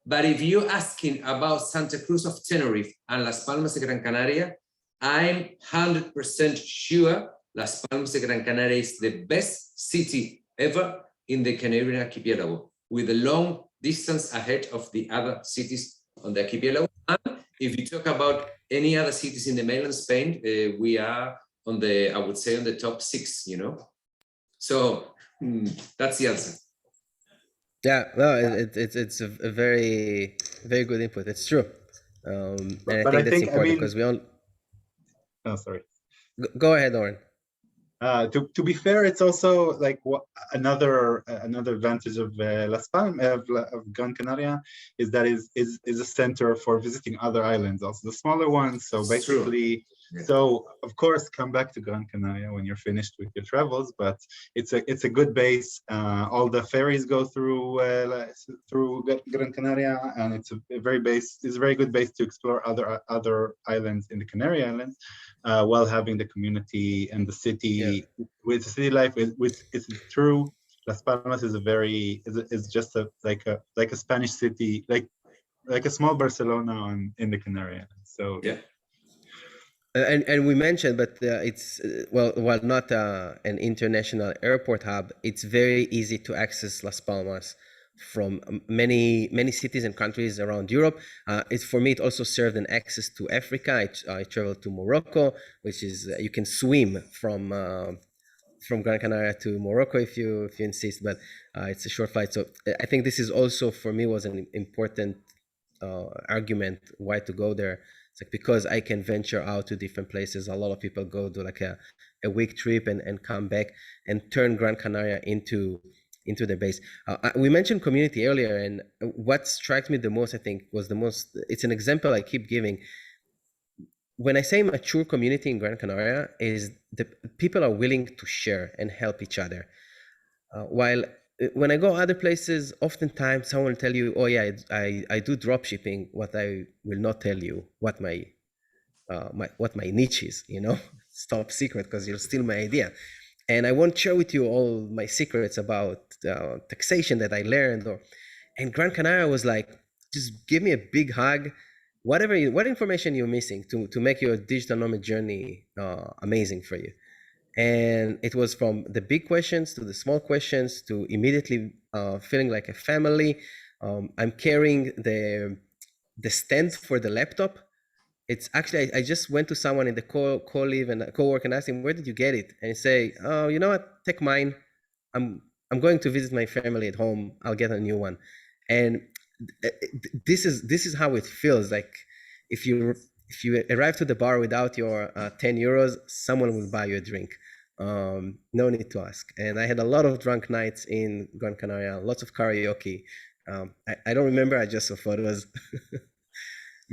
But if you're asking about Santa Cruz of Tenerife and Las Palmas de Gran Canaria, I'm 100% sure Las Palmas de Gran Canaria is the best city ever in the Canarian archipelago, with a long distance ahead of the other cities on the archipelago. And if you talk about any other cities in the mainland Spain, we are on the, I would say, on the top 6, So that's the answer. Yeah, no, it's a very, very good input. It's true. And I think that's important because we all. Oh, sorry. Go ahead, Oren. To be fair, it's also like another advantage of Las Palmas of Gran Canaria is that is a center for visiting other islands, also the smaller ones. So basically, so of course, come back to Gran Canaria when you're finished with your travels. But it's a good base. All the ferries go through Gran Canaria, and it's a very good base to explore other islands in the Canary Islands, while having the community and the city. With city life, it's true. Las Palmas is just like a Spanish city, like a small Barcelona in the Canary Islands. So yeah. And we mentioned, but it's while not an international airport hub, it's very easy to access Las Palmas from many cities and countries around Europe. For me, it also served an access to Africa. I traveled to Morocco, which is you can swim from Gran Canaria to Morocco if you insist, but it's a short flight. So I think this is also for me was an important argument why to go there. It's like because I can venture out to different places. A lot of people go do like a week trip and come back and turn Gran Canaria into the base. We mentioned community earlier, and what struck me the most, I think, it's an example I keep giving. When I say mature community in Gran Canaria, is the people are willing to share and help each other. While when I go other places, oftentimes someone will tell you, oh yeah, I do drop shipping. What I will not tell you what my niche is, you know, it's top secret because you'll steal my idea. And I won't share with you all my secrets about taxation that I learned. And Gran Canaria was like, just give me a big hug, what information you're missing to make your digital nomad journey amazing for you. And it was from the big questions to the small questions to immediately feeling like a family. I'm carrying the stand for the laptop. It's actually, I just went to someone in the co-live and co-work and asked him, where did you get it? And he say, oh, you know what, take mine. I'm going to visit my family at home. I'll get a new one. And this is how it feels. Like if you arrive to the bar without your 10 euros, someone will buy you a drink. No need to ask. And I had a lot of drunk nights in Gran Canaria, lots of karaoke. I don't remember, I just saw photos.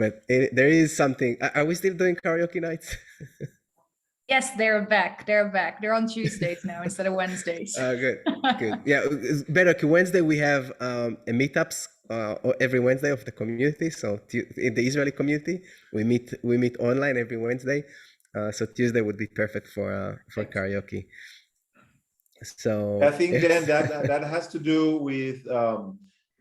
But there is something. Are we still doing karaoke nights? Yes, they're back. They're on Tuesdays now instead of Wednesdays. Good. Yeah, it's better. Wednesday we have a meetups every Wednesday of the community. So in the Israeli community, we meet online every Wednesday. So Tuesday would be perfect for karaoke. So I think then that has to do with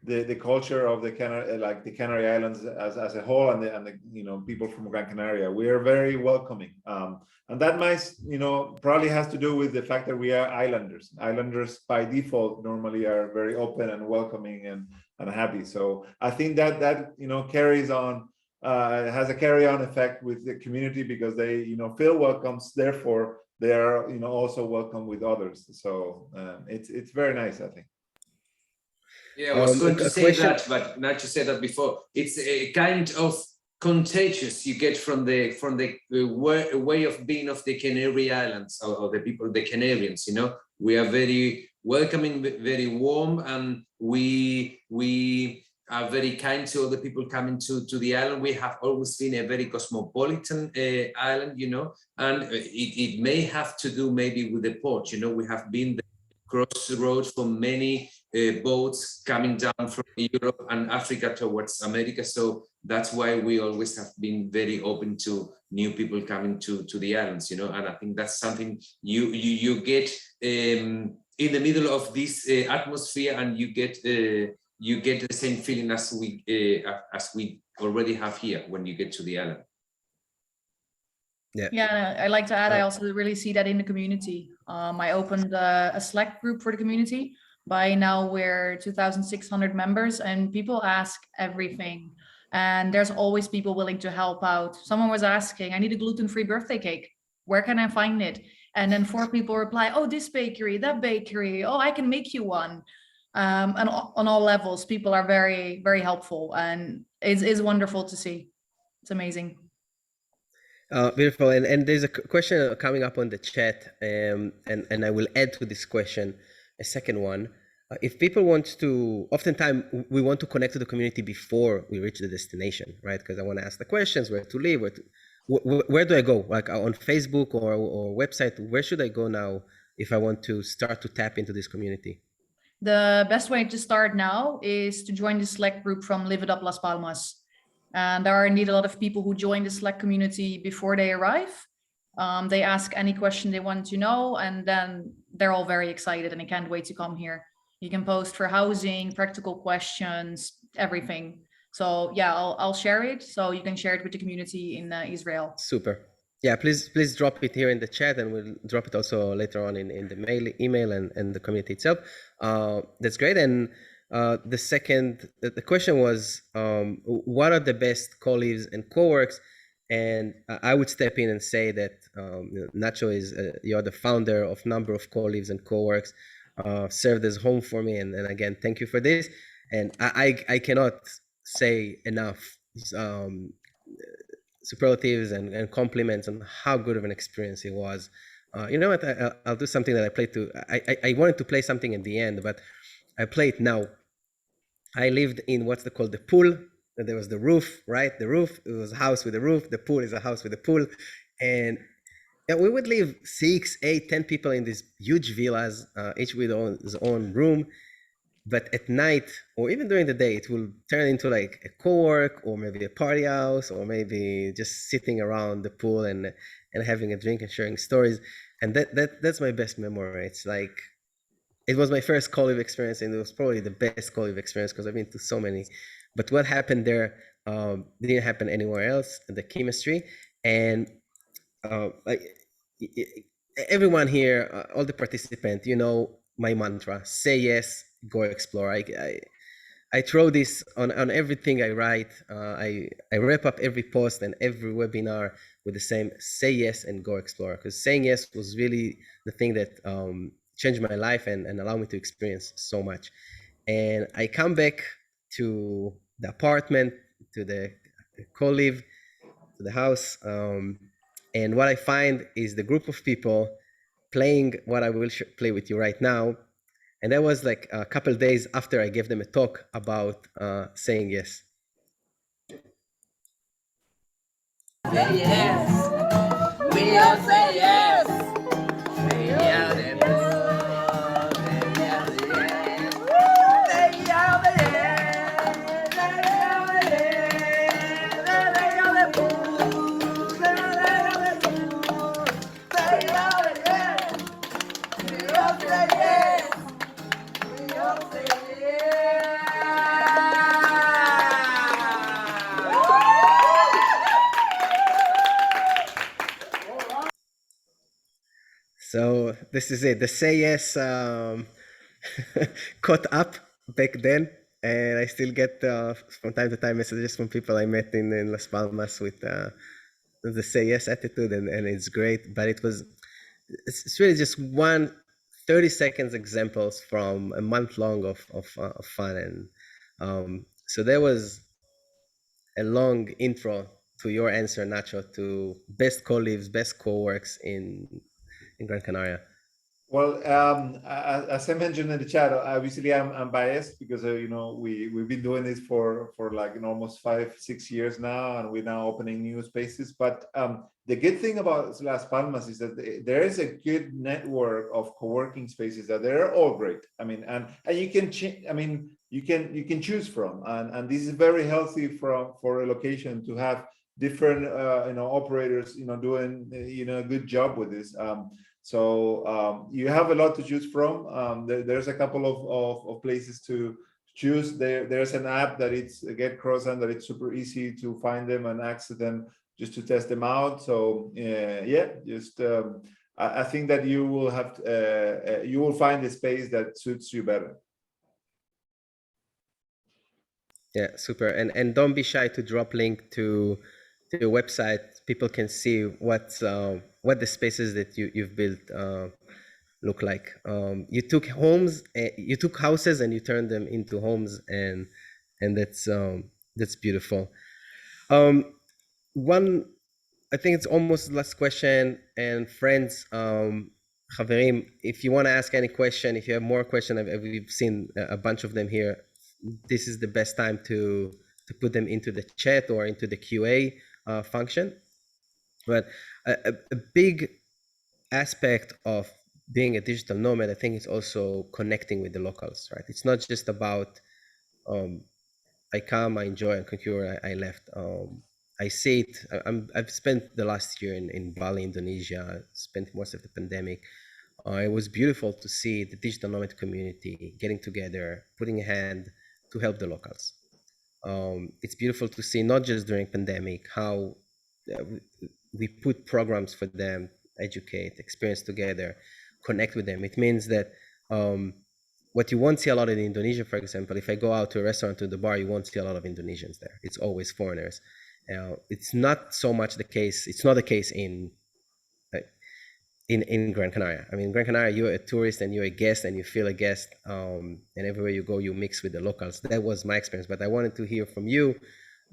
the culture of the Canary Islands as a whole, and the you know, people from Gran Canaria. We are very welcoming, and that might, you know, probably has to do with the fact that we are islanders. Islanders by default normally are very open and welcoming and happy. So I think that you know, carries on, has a carry-on effect with the community, because they, you know, feel welcomes, therefore they are, you know, also welcome with others. So it's very nice, I think. Yeah, I was going to say that, but not to say that before. It's a kind of contagious you get from the way of being of the Canary Islands, or the people, the Canarians. You know, we are very welcoming, very warm, and we are very kind to all the people coming to the island. We have always been a very cosmopolitan island, you know, and it may have to do maybe with the port. You know, we have been the crossroads for many boats coming down from Europe and Africa towards America. So that's why we always have been very open to new people coming to the islands, you know. And I think that's something you get in the middle of this atmosphere, and you get the same feeling as we already have here when you get to the island. Yeah, I like to add, I also really see that in the community. I opened a Slack group for the community. By now we're 2,600 members, and people ask everything. And there's always people willing to help out. Someone was asking, I need a gluten-free birthday cake. Where can I find it? And then 4 people reply, oh, this bakery, that bakery. Oh, I can make you one. And on all levels, people are very, very helpful. And it is wonderful to see. It's amazing. Beautiful. And there's a question coming up on the chat, and I will add to this question a second one. If people want to, oftentimes we want to connect to the community before we reach the destination, right? Because I want to ask the questions, where to live, where do I go? Like on Facebook or website, where should I go now if I want to start to tap into this community? The best way to start now is to join the Slack group from Live It Up Las Palmas. And there are indeed a lot of people who join the Slack community before they arrive. They ask any question they want to know, and then they're all very excited and they can't wait to come here. You can post for housing, practical questions, everything. So yeah, I'll share it, so you can share it with the community in Israel. Super. Yeah, please drop it here in the chat, and we'll drop it also later on in the email and the community itself. That's great. And the question was, what are the best co-lives and co-works? And I would step in and say that Nacho is you're the founder of number of co-lives and co-works, served as home for me, and again, thank you for this. And I cannot say enough superlatives and compliments on how good of an experience it was. You know what? I'll do something that I played to. I wanted to play something in the end, but I play it now. I lived in what's called the pool. There was the roof, right? The roof, it was a house with a roof. The pool is a house with a pool. And we would live 6, 8, 10 people in these huge villas, each with his own room. but at night or even during the day, it will turn into like a co-work or maybe a party house or maybe just sitting around the pool and having a drink and sharing stories. And that's my best memory. It's like, it was my first college experience, and it was probably the best college experience because I've been to so many. But what happened there didn't happen anywhere else. The chemistry and like everyone here, all the participants, you know my mantra: say yes, go explore. I throw this on everything I write. I wrap up every post and every webinar with the same: say yes and go explore. Because saying yes was really the thing that changed my life and allowed me to experience so much. And I come back to the apartment, to the co-live, to the house. And what I find is the group of people playing what I will play with you right now. And that was like a couple of days after I gave them a talk about saying yes. Say yes. We all say yes. Say yes. So this is it. The say yes caught up back then, and I still get from time to time messages from people I met in Las Palmas with the say yes attitude, and it's great. But it's really just 30 seconds examples from a month long of fun, and so there was a long intro to your answer, Nacho, to best co-lives, best co-works in Gran Canaria. Well, as I mentioned in the chat, obviously I'm biased because you know we've been doing this for like almost 5-6 years now, and we're now opening new spaces. But the good thing about Las Palmas is that there is a good network of co-working spaces that they're all great. I mean, and you can you can choose from, and this is very healthy for a location to have different you know operators doing a good job with this. So you have a lot to choose from. There's a couple of places to choose. There's an app that it's Get Croissant that it's super easy to find them and access them just to test them out. So yeah, just I think that you will have you will find a space that suits you better. Yeah, super. And don't be shy to drop link to your website. People can see what the spaces that you've built look like. You took houses and you turned them into homes, and that's beautiful. One, I think it's almost the last question. And friends, Chaverim, if you want to ask any question, if you have more questions, we've seen a bunch of them here. This is the best time to put them into the chat or into the QA function. But a big aspect of being a digital nomad, I think, is also connecting with the locals, right? It's not just about I come, I enjoy, and concur, I left. I see it. I've spent the last year in Bali, Indonesia. Spent most of the pandemic. It was beautiful to see the digital nomad community getting together, putting a hand to help the locals. It's beautiful to see, not just during pandemic, how we put programs for them, educate, experience together, connect with them. It means that what you won't see a lot in Indonesia, for example, if I go out to a restaurant, to the bar, you won't see a lot of Indonesians there. It's always foreigners. It's not so much the case. It's not the case in Gran Canaria. I mean, Gran Canaria, you're a tourist and you're a guest and you feel a guest, and everywhere you go, you mix with the locals. That was my experience, but I wanted to hear from you.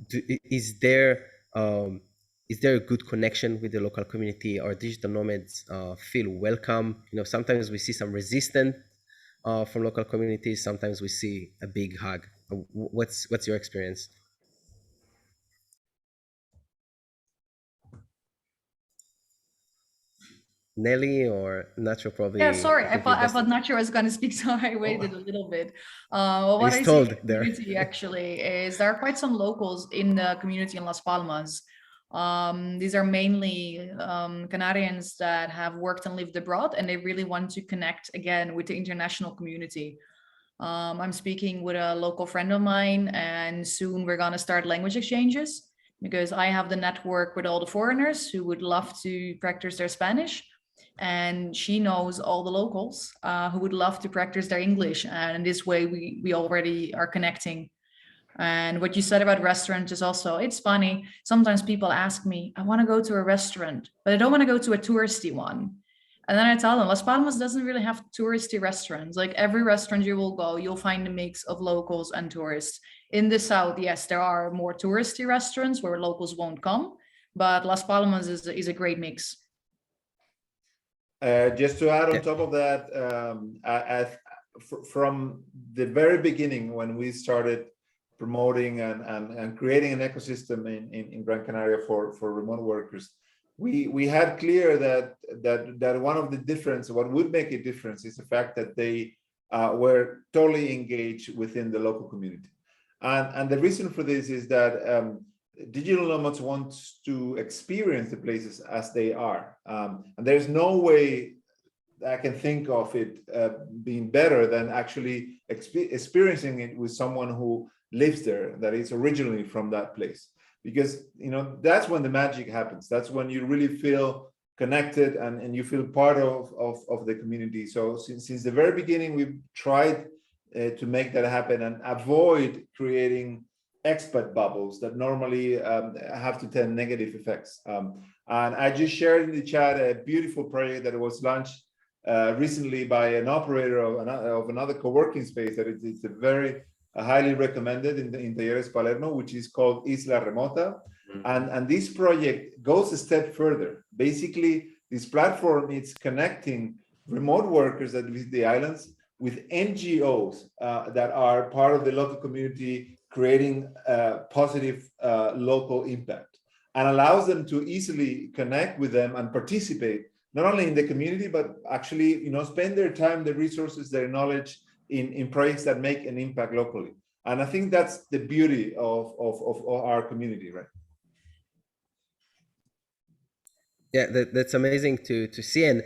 Is there a good connection with the local community? Our digital nomads feel welcome? Sometimes we see some resistance from local communities. Sometimes we see a big hug. What's your experience? Nelly, or not sure, probably Yeah, sorry, I completely thought Nacho was going to speak, so I waited a little bit. Well, what he's I see in told the there. community actually is there are quite some locals in the community in Las Palmas. These are mainly Canarians that have worked and lived abroad, and they really want to connect again with the international community. I'm speaking with a local friend of mine, and soon we're going to start language exchanges because I have the network with all the foreigners who would love to practice their Spanish. And she knows all the locals who would love to practice their English. And in this way, we already are connecting. And what you said about restaurants is also, it's funny. Sometimes people ask me, I want to go to a restaurant, but I don't want to go to a touristy one. And then I tell them, Las Palmas doesn't really have touristy restaurants. Like every restaurant you will go, you'll find a mix of locals and tourists. In the south, yes, there are more touristy restaurants where locals won't come, but Las Palmas is a great mix. Just to add on Yeah. top of that, from the very beginning, when we started promoting and creating an ecosystem in Gran Canaria for remote workers, we had clear that one of the difference, what would make a difference, is the fact that they were totally engaged within the local community. And the reason for this is that digital nomads want to experience the places as they are. And there's no way I can think of it being better than actually experiencing it with someone who lives there, that is originally from that place. Because, you know, that's when the magic happens. That's when you really feel connected and you feel part of the community. So since the very beginning, we've tried to make that happen and avoid creating expat bubbles that normally have to tell negative effects. And I just shared in the chat a beautiful project that was launched recently by an operator of another co-working space that it's a very highly recommended in Talleres Palermo, which is called Isla Remota. And this project goes a step further. Basically, this platform is connecting remote workers that visit the islands with NGOs that are part of the local community, creating positive local impact, and allows them to easily connect with them and participate not only in the community, but actually, you know, spend their time, their resources, their knowledge in projects that make an impact locally. And I think that's the beauty of our community, right? Yeah, that's amazing to see. And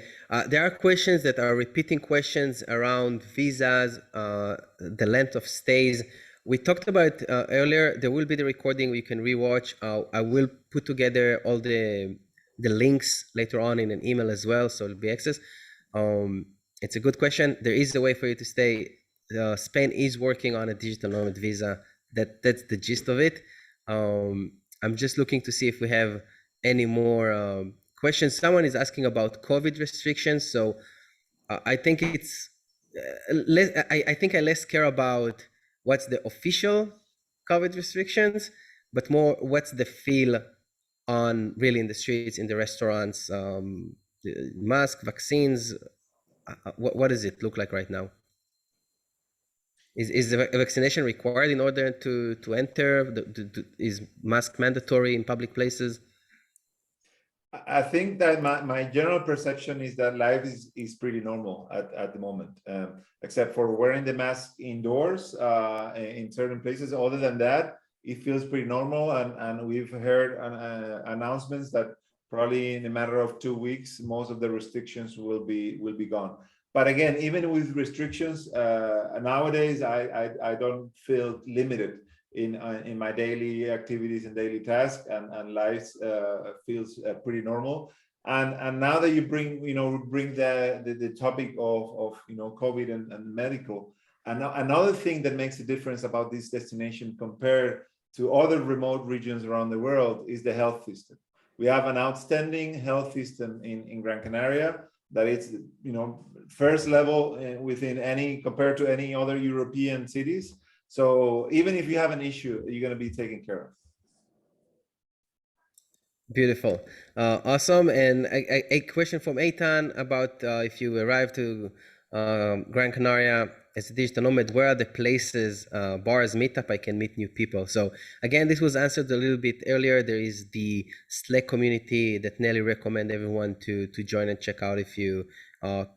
there are questions that are repeating questions around visas, the length of stays. We talked about earlier. There will be the recording you can rewatch. I will put together all the links later on in an email as well, so it'll be access. It's a good question. There is a way for you to stay. Spain is working on a digital nomad visa. That's the gist of it. I'm just looking to see if we have any more questions. Someone is asking about COVID restrictions. So I think it's I think I less care about what's the official COVID restrictions, but more what's the feel on really in the streets, in the restaurants, the mask, vaccines. What does it look like right now? Is the vaccination required in order to enter? Is mask mandatory in public places? I think that my general perception is that life is pretty normal at the moment, except for wearing the mask indoors in certain places. Other than that, it feels pretty normal. And we've heard announcements that probably in a matter of 2 weeks, most of the restrictions will be gone. But again, even with restrictions, nowadays, I don't feel limited in my daily activities and daily tasks, and life feels pretty normal. And now that you bring the topic of COVID and medical, and another thing that makes a difference about this destination compared to other remote regions around the world is the health system. We have an outstanding health system in Gran Canaria that it's first level within compared to any other European cities. So even if you have an issue, you're going to be taken care of. Beautiful. Awesome. And a question from Eitan about if you arrive to Gran Canaria, as a digital nomad, where are the places, bars, meetup, I can meet new people? So again, this was answered a little bit earlier. There is the Slack community that Nelly recommend everyone to join and check out if you are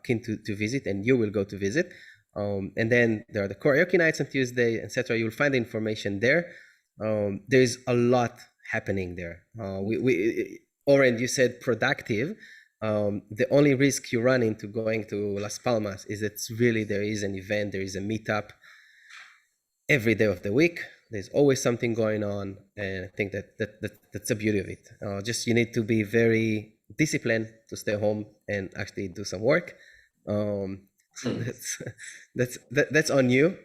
keen to visit, and you will go to visit. And then there are the karaoke nights on Tuesday, etc. You'll find the information there. There's a lot happening there. Oren, you said productive. The only risk you run into going to Las Palmas is that really there is an event, there is a meetup every day of the week. There's always something going on, and I think that's the beauty of it. Just you need to be very disciplined to stay home and actually do some work. So that's on you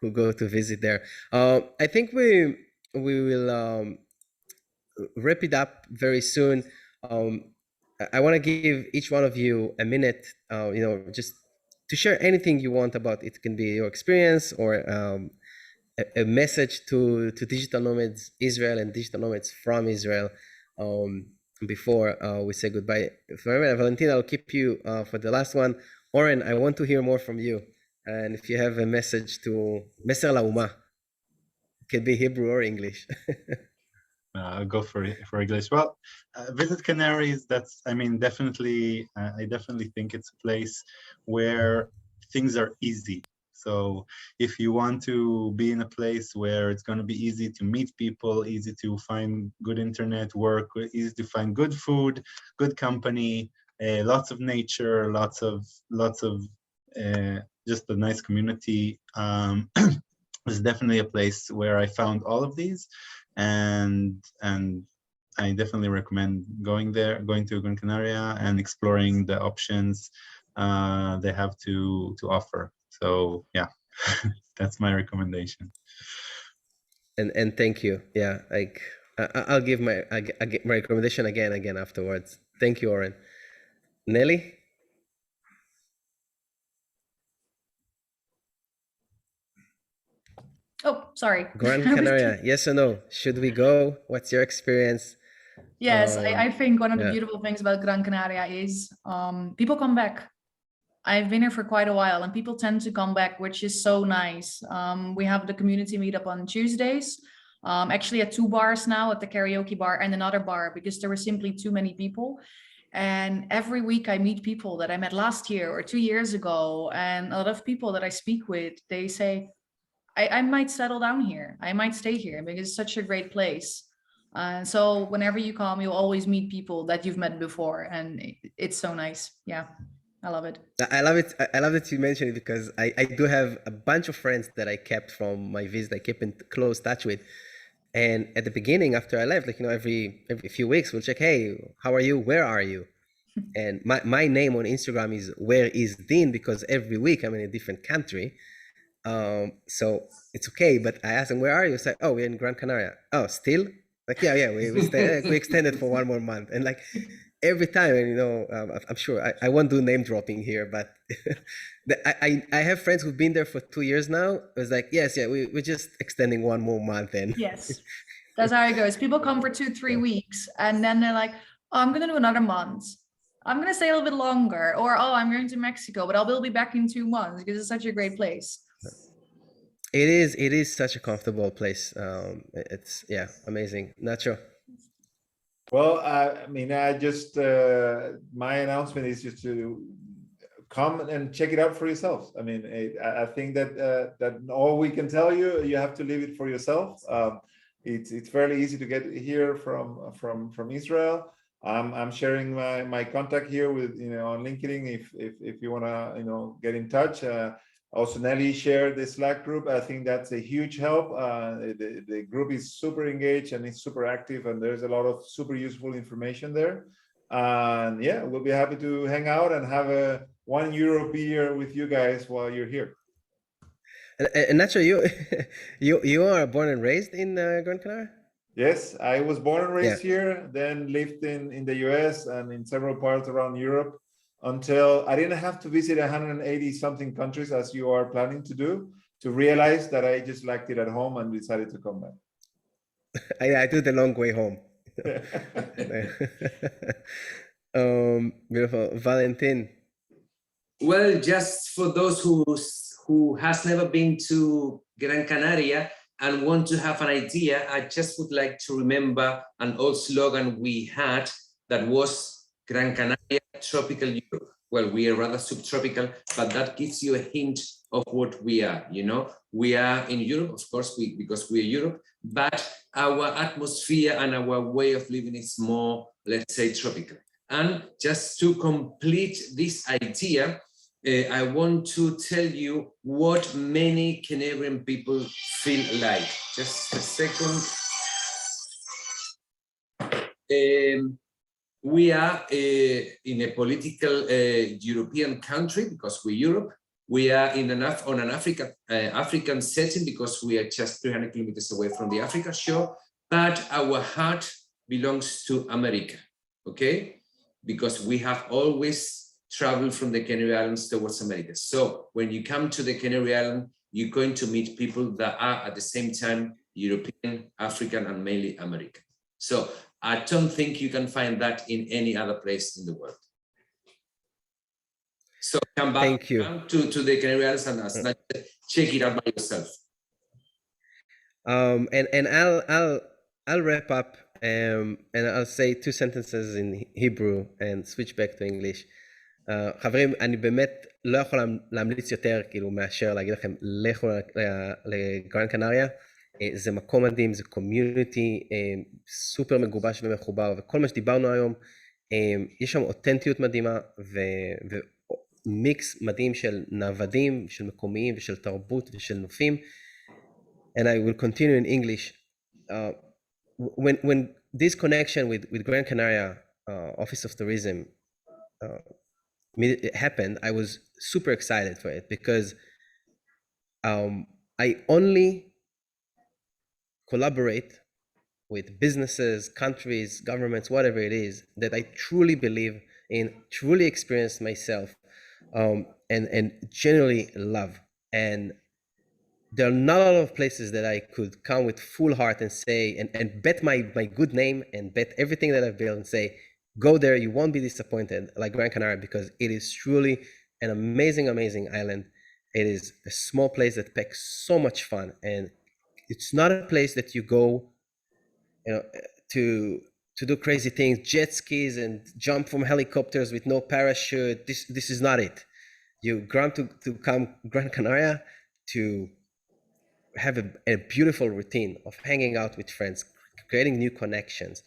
who go to visit there. I think we will wrap it up very soon. I want to give each one of you a minute, just to share anything you want about it. It can be your experience or a message to digital nomads Israel and digital nomads from Israel before we say goodbye. Valentin, I'll keep you for the last one. Oren, I want to hear more from you. And if you have a message to Meser Lauma, it can be Hebrew or English. I'll go for English. Well, visit Canaries. Definitely. I definitely think it's a place where things are easy. So if you want to be in a place where it's going to be easy to meet people, easy to find good internet work, easy to find good food, good company, lots of nature, lots of just a nice community. It's definitely a place where I found all of these, and I definitely recommend going to Gran Canaria and exploring the options they have to offer. So yeah, that's my recommendation. And thank you. Yeah, like I'll give my recommendation again afterwards. Thank you, Oren. Nelly? Oh, sorry. Gran Canaria, yes or no? Should we go? What's your experience? Yes, I think one of the yeah. beautiful things about Gran Canaria is people come back. I've been here for quite a while and people tend to come back, which is so nice. We have the community meetup on Tuesdays, actually at 2 bars now, at the karaoke bar and another bar, because there were simply too many people. And every week I meet people that I met last year or 2 years ago. And a lot of people that I speak with, they say, I might settle down here. I might stay here because it's such a great place. So whenever you come, you'll always meet people that you've met before. And it's so nice. Yeah, I love it. I love it. I love that you mentioned it, because I do have a bunch of friends that I kept from my visit. I kept in close touch with. And at the beginning, after I left, every few weeks, we'll check, hey, how are you? Where are you? And my name on Instagram is Where is Dean, because every week I'm in a different country. So it's okay, but I asked them, where are you? It's like, oh, we're in Gran Canaria. Oh, still? Like, yeah, we extended for 1 more month. And like every time, I'm sure I won't do name dropping here, but I have friends who've been there for 2 years now. It was like, yes, yeah, we're just extending 1 more month. And yes, that's how it goes. People come for 2-3 weeks and then they're like, oh, I'm going to do another month. I'm going to stay a little bit longer, or, oh, I'm going to Mexico, but I will be back in 2 months because it's such a great place. It is such a comfortable place. It's amazing. Nacho. Well, I just my announcement is just to come and check it out for yourselves. I think that all we can tell you, you have to live it for yourself. It's fairly easy to get here from Israel. I'm sharing my contact here with on LinkedIn if you want to get in touch. Also, Nelly shared the Slack group. I think that's a huge help. The group is super engaged and it's super active, and there's a lot of super useful information there. And yeah, we'll be happy to hang out and have a €1 beer with you guys while you're here. And Nacho, you are born and raised in Gran Canaria? Yes, I was born and raised here, then lived in the US and in several parts around Europe, until I didn't have to visit 180 something countries as you are planning to do, to realize that I just liked it at home and decided to come back. I do the long way home. Beautiful. Valentin. Well, just for those who has never been to Gran Canaria and want to have an idea, I just would like to remember an old slogan we had that was Gran Canaria, tropical Europe. Well, we are rather subtropical, but that gives you a hint of what we are. You know, we are in Europe, of course, because we are Europe, but our atmosphere and our way of living is more, let's say, tropical. And just to complete this idea, I want to tell you what many Canarian people feel like. Just a second. We are in a political European country because we're Europe. We are on an African setting because we are just 300 kilometers away from the Africa shore, but our heart belongs to America, okay? Because we have always traveled from the Canary Islands towards America. So when you come to the Canary Islands, you're going to meet people that are at the same time European, African, and mainly American. So I don't think you can find that in any other place in the world. So come back. Thank you. Come to the Canary Islands and check it out by yourself. And I'll wrap up and I'll say 2 sentences in Hebrew and switch back to English. חברים, אני באמת לא יכול להמליץ יותר כאילו מאשר להגיד לכם לכו לגרן קנריה. זה מקום מדהים, זה קומיוניטי סופר מגובש ומחובר, וכל מה שדיברנו היום, יש שם אותנטיות מדהימה ומיקס מדהים של נוודים, של מקומיים ושל תרבות ושל נופים. And I will continue in English. When this connection with Gran Canaria Office of Tourism it happened, I was super excited for it because I only collaborate with businesses, countries, governments, whatever it is, that I truly believe in, truly experience myself, and generally love. And there are not a lot of places that I could come with full heart and say, and bet my good name and bet everything that I've built and say, go there, you won't be disappointed, like Gran Canaria, because it is truly an amazing, amazing island. It is a small place that packs so much fun, and it's not a place that you go, you know, to do crazy things, jet skis and jump from helicopters with no parachute. This is not it. You come to Gran Canaria to have a beautiful routine of hanging out with friends, creating new connections,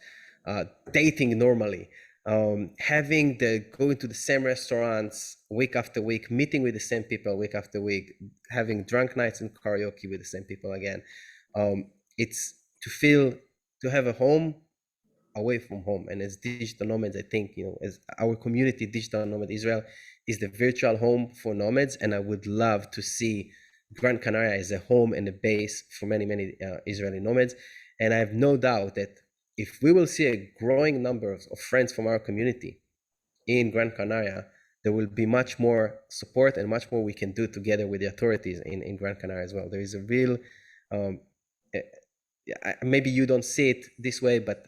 dating normally, going to the same restaurants week after week, meeting with the same people week after week, having drunk nights and karaoke with the same people again. It's to have a home away from home. And as digital nomads, I think, you know, as our community, Digital Nomad Israel, is the virtual home for nomads. And I would love to see Gran Canaria as a home and a base for many, many Israeli nomads. And I have no doubt that if we will see a growing number of friends from our community in Gran Canaria, there will be much more support and much more we can do together with the authorities in Gran Canaria as well. There is a real, maybe you don't see it this way, but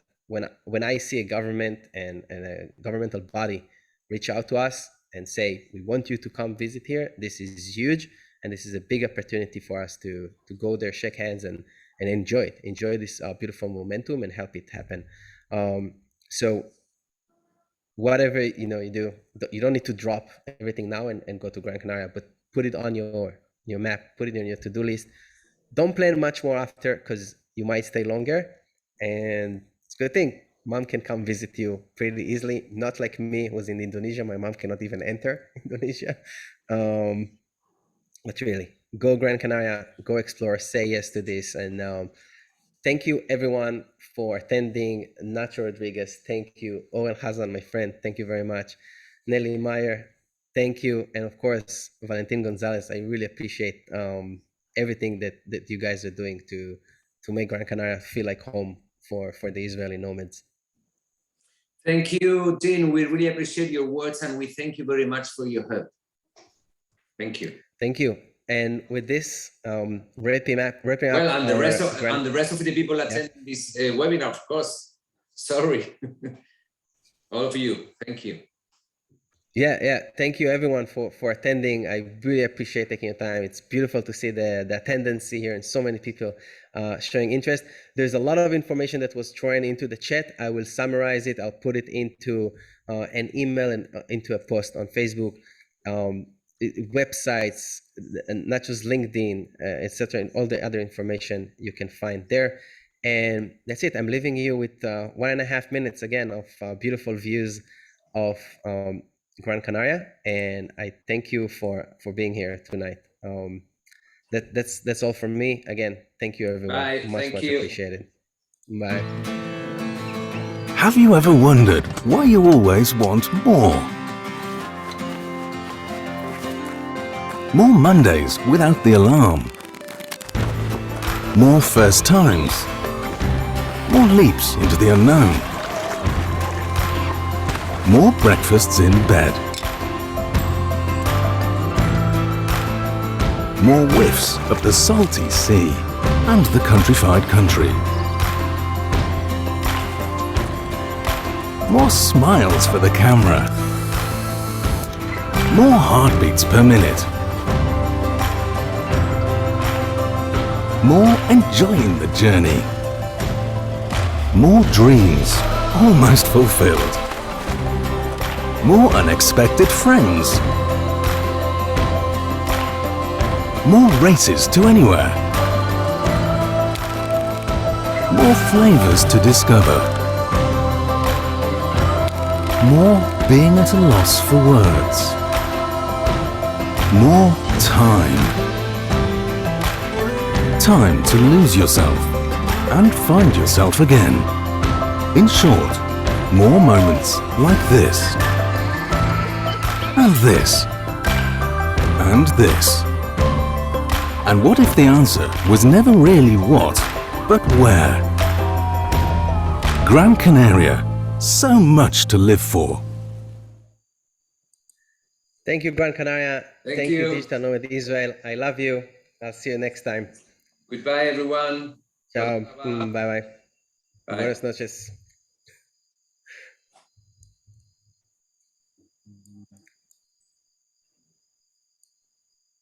when I see a government and a governmental body reach out to us and say, we want you to come visit here, this is huge. And this is a big opportunity for us to go there, shake hands, and enjoy this beautiful momentum and help it happen. So whatever you do, you don't need to drop everything now and go to Gran Canaria, but put it on your map, put it on your to-do list. Don't plan much more after, because you might stay longer, and it's a good thing. Mom can come visit you pretty easily. Not like me, who was in Indonesia. My mom cannot even enter Indonesia. But really, go Gran Canaria, go explore, say yes to this. And thank you everyone for attending. Nacho Rodriguez, thank you. Owen Hazan, my friend, thank you very much. Nelly Meyer, thank you. And of course, Valentin Gonzalez, I really appreciate everything that you guys are doing to make Gran Canaria feel like home for the Israeli nomads. Thank you, Dean. We really appreciate your words, and we thank you very much for your help. Thank you. Thank you. And with this, wrapping up. Well, and the rest of the people attending this webinar, of course. Sorry, all of you. Thank you. Yeah. Thank you everyone for attending. I really appreciate taking your time. It's beautiful to see the attendance here and so many people showing interest. There's a lot of information that was thrown into the chat. I will summarize it. I'll put it into an email and into a post on Facebook, websites, and not just LinkedIn, etc. And all the other information you can find there. And that's it. I'm leaving you with 1.5 minutes again of beautiful views of Gran Canaria, and I thank you for being here tonight. That's all from me. Again, thank you everyone. Bye. Much Thank you. appreciated. Bye. Have you ever wondered why you always want more? More Mondays without the alarm. More first times. More leaps into the unknown. More breakfasts in bed. More whiffs of the salty sea and the countrified country. More smiles for the camera. More heartbeats per minute. More enjoying the journey. More dreams almost fulfilled. More unexpected friends. More races to anywhere. More flavors to discover. More being at a loss for words. More time. Time to lose yourself and find yourself again. In short, more moments like this. And this. And this. And what if the answer was never really what, but where? Gran Canaria. So much to live for. Thank you, Gran Canaria. Thank you. Digital Nomad Israel. I love you. I'll see you next time. Goodbye, everyone. Ciao. Bye. Bye. Bye. Buenas noches.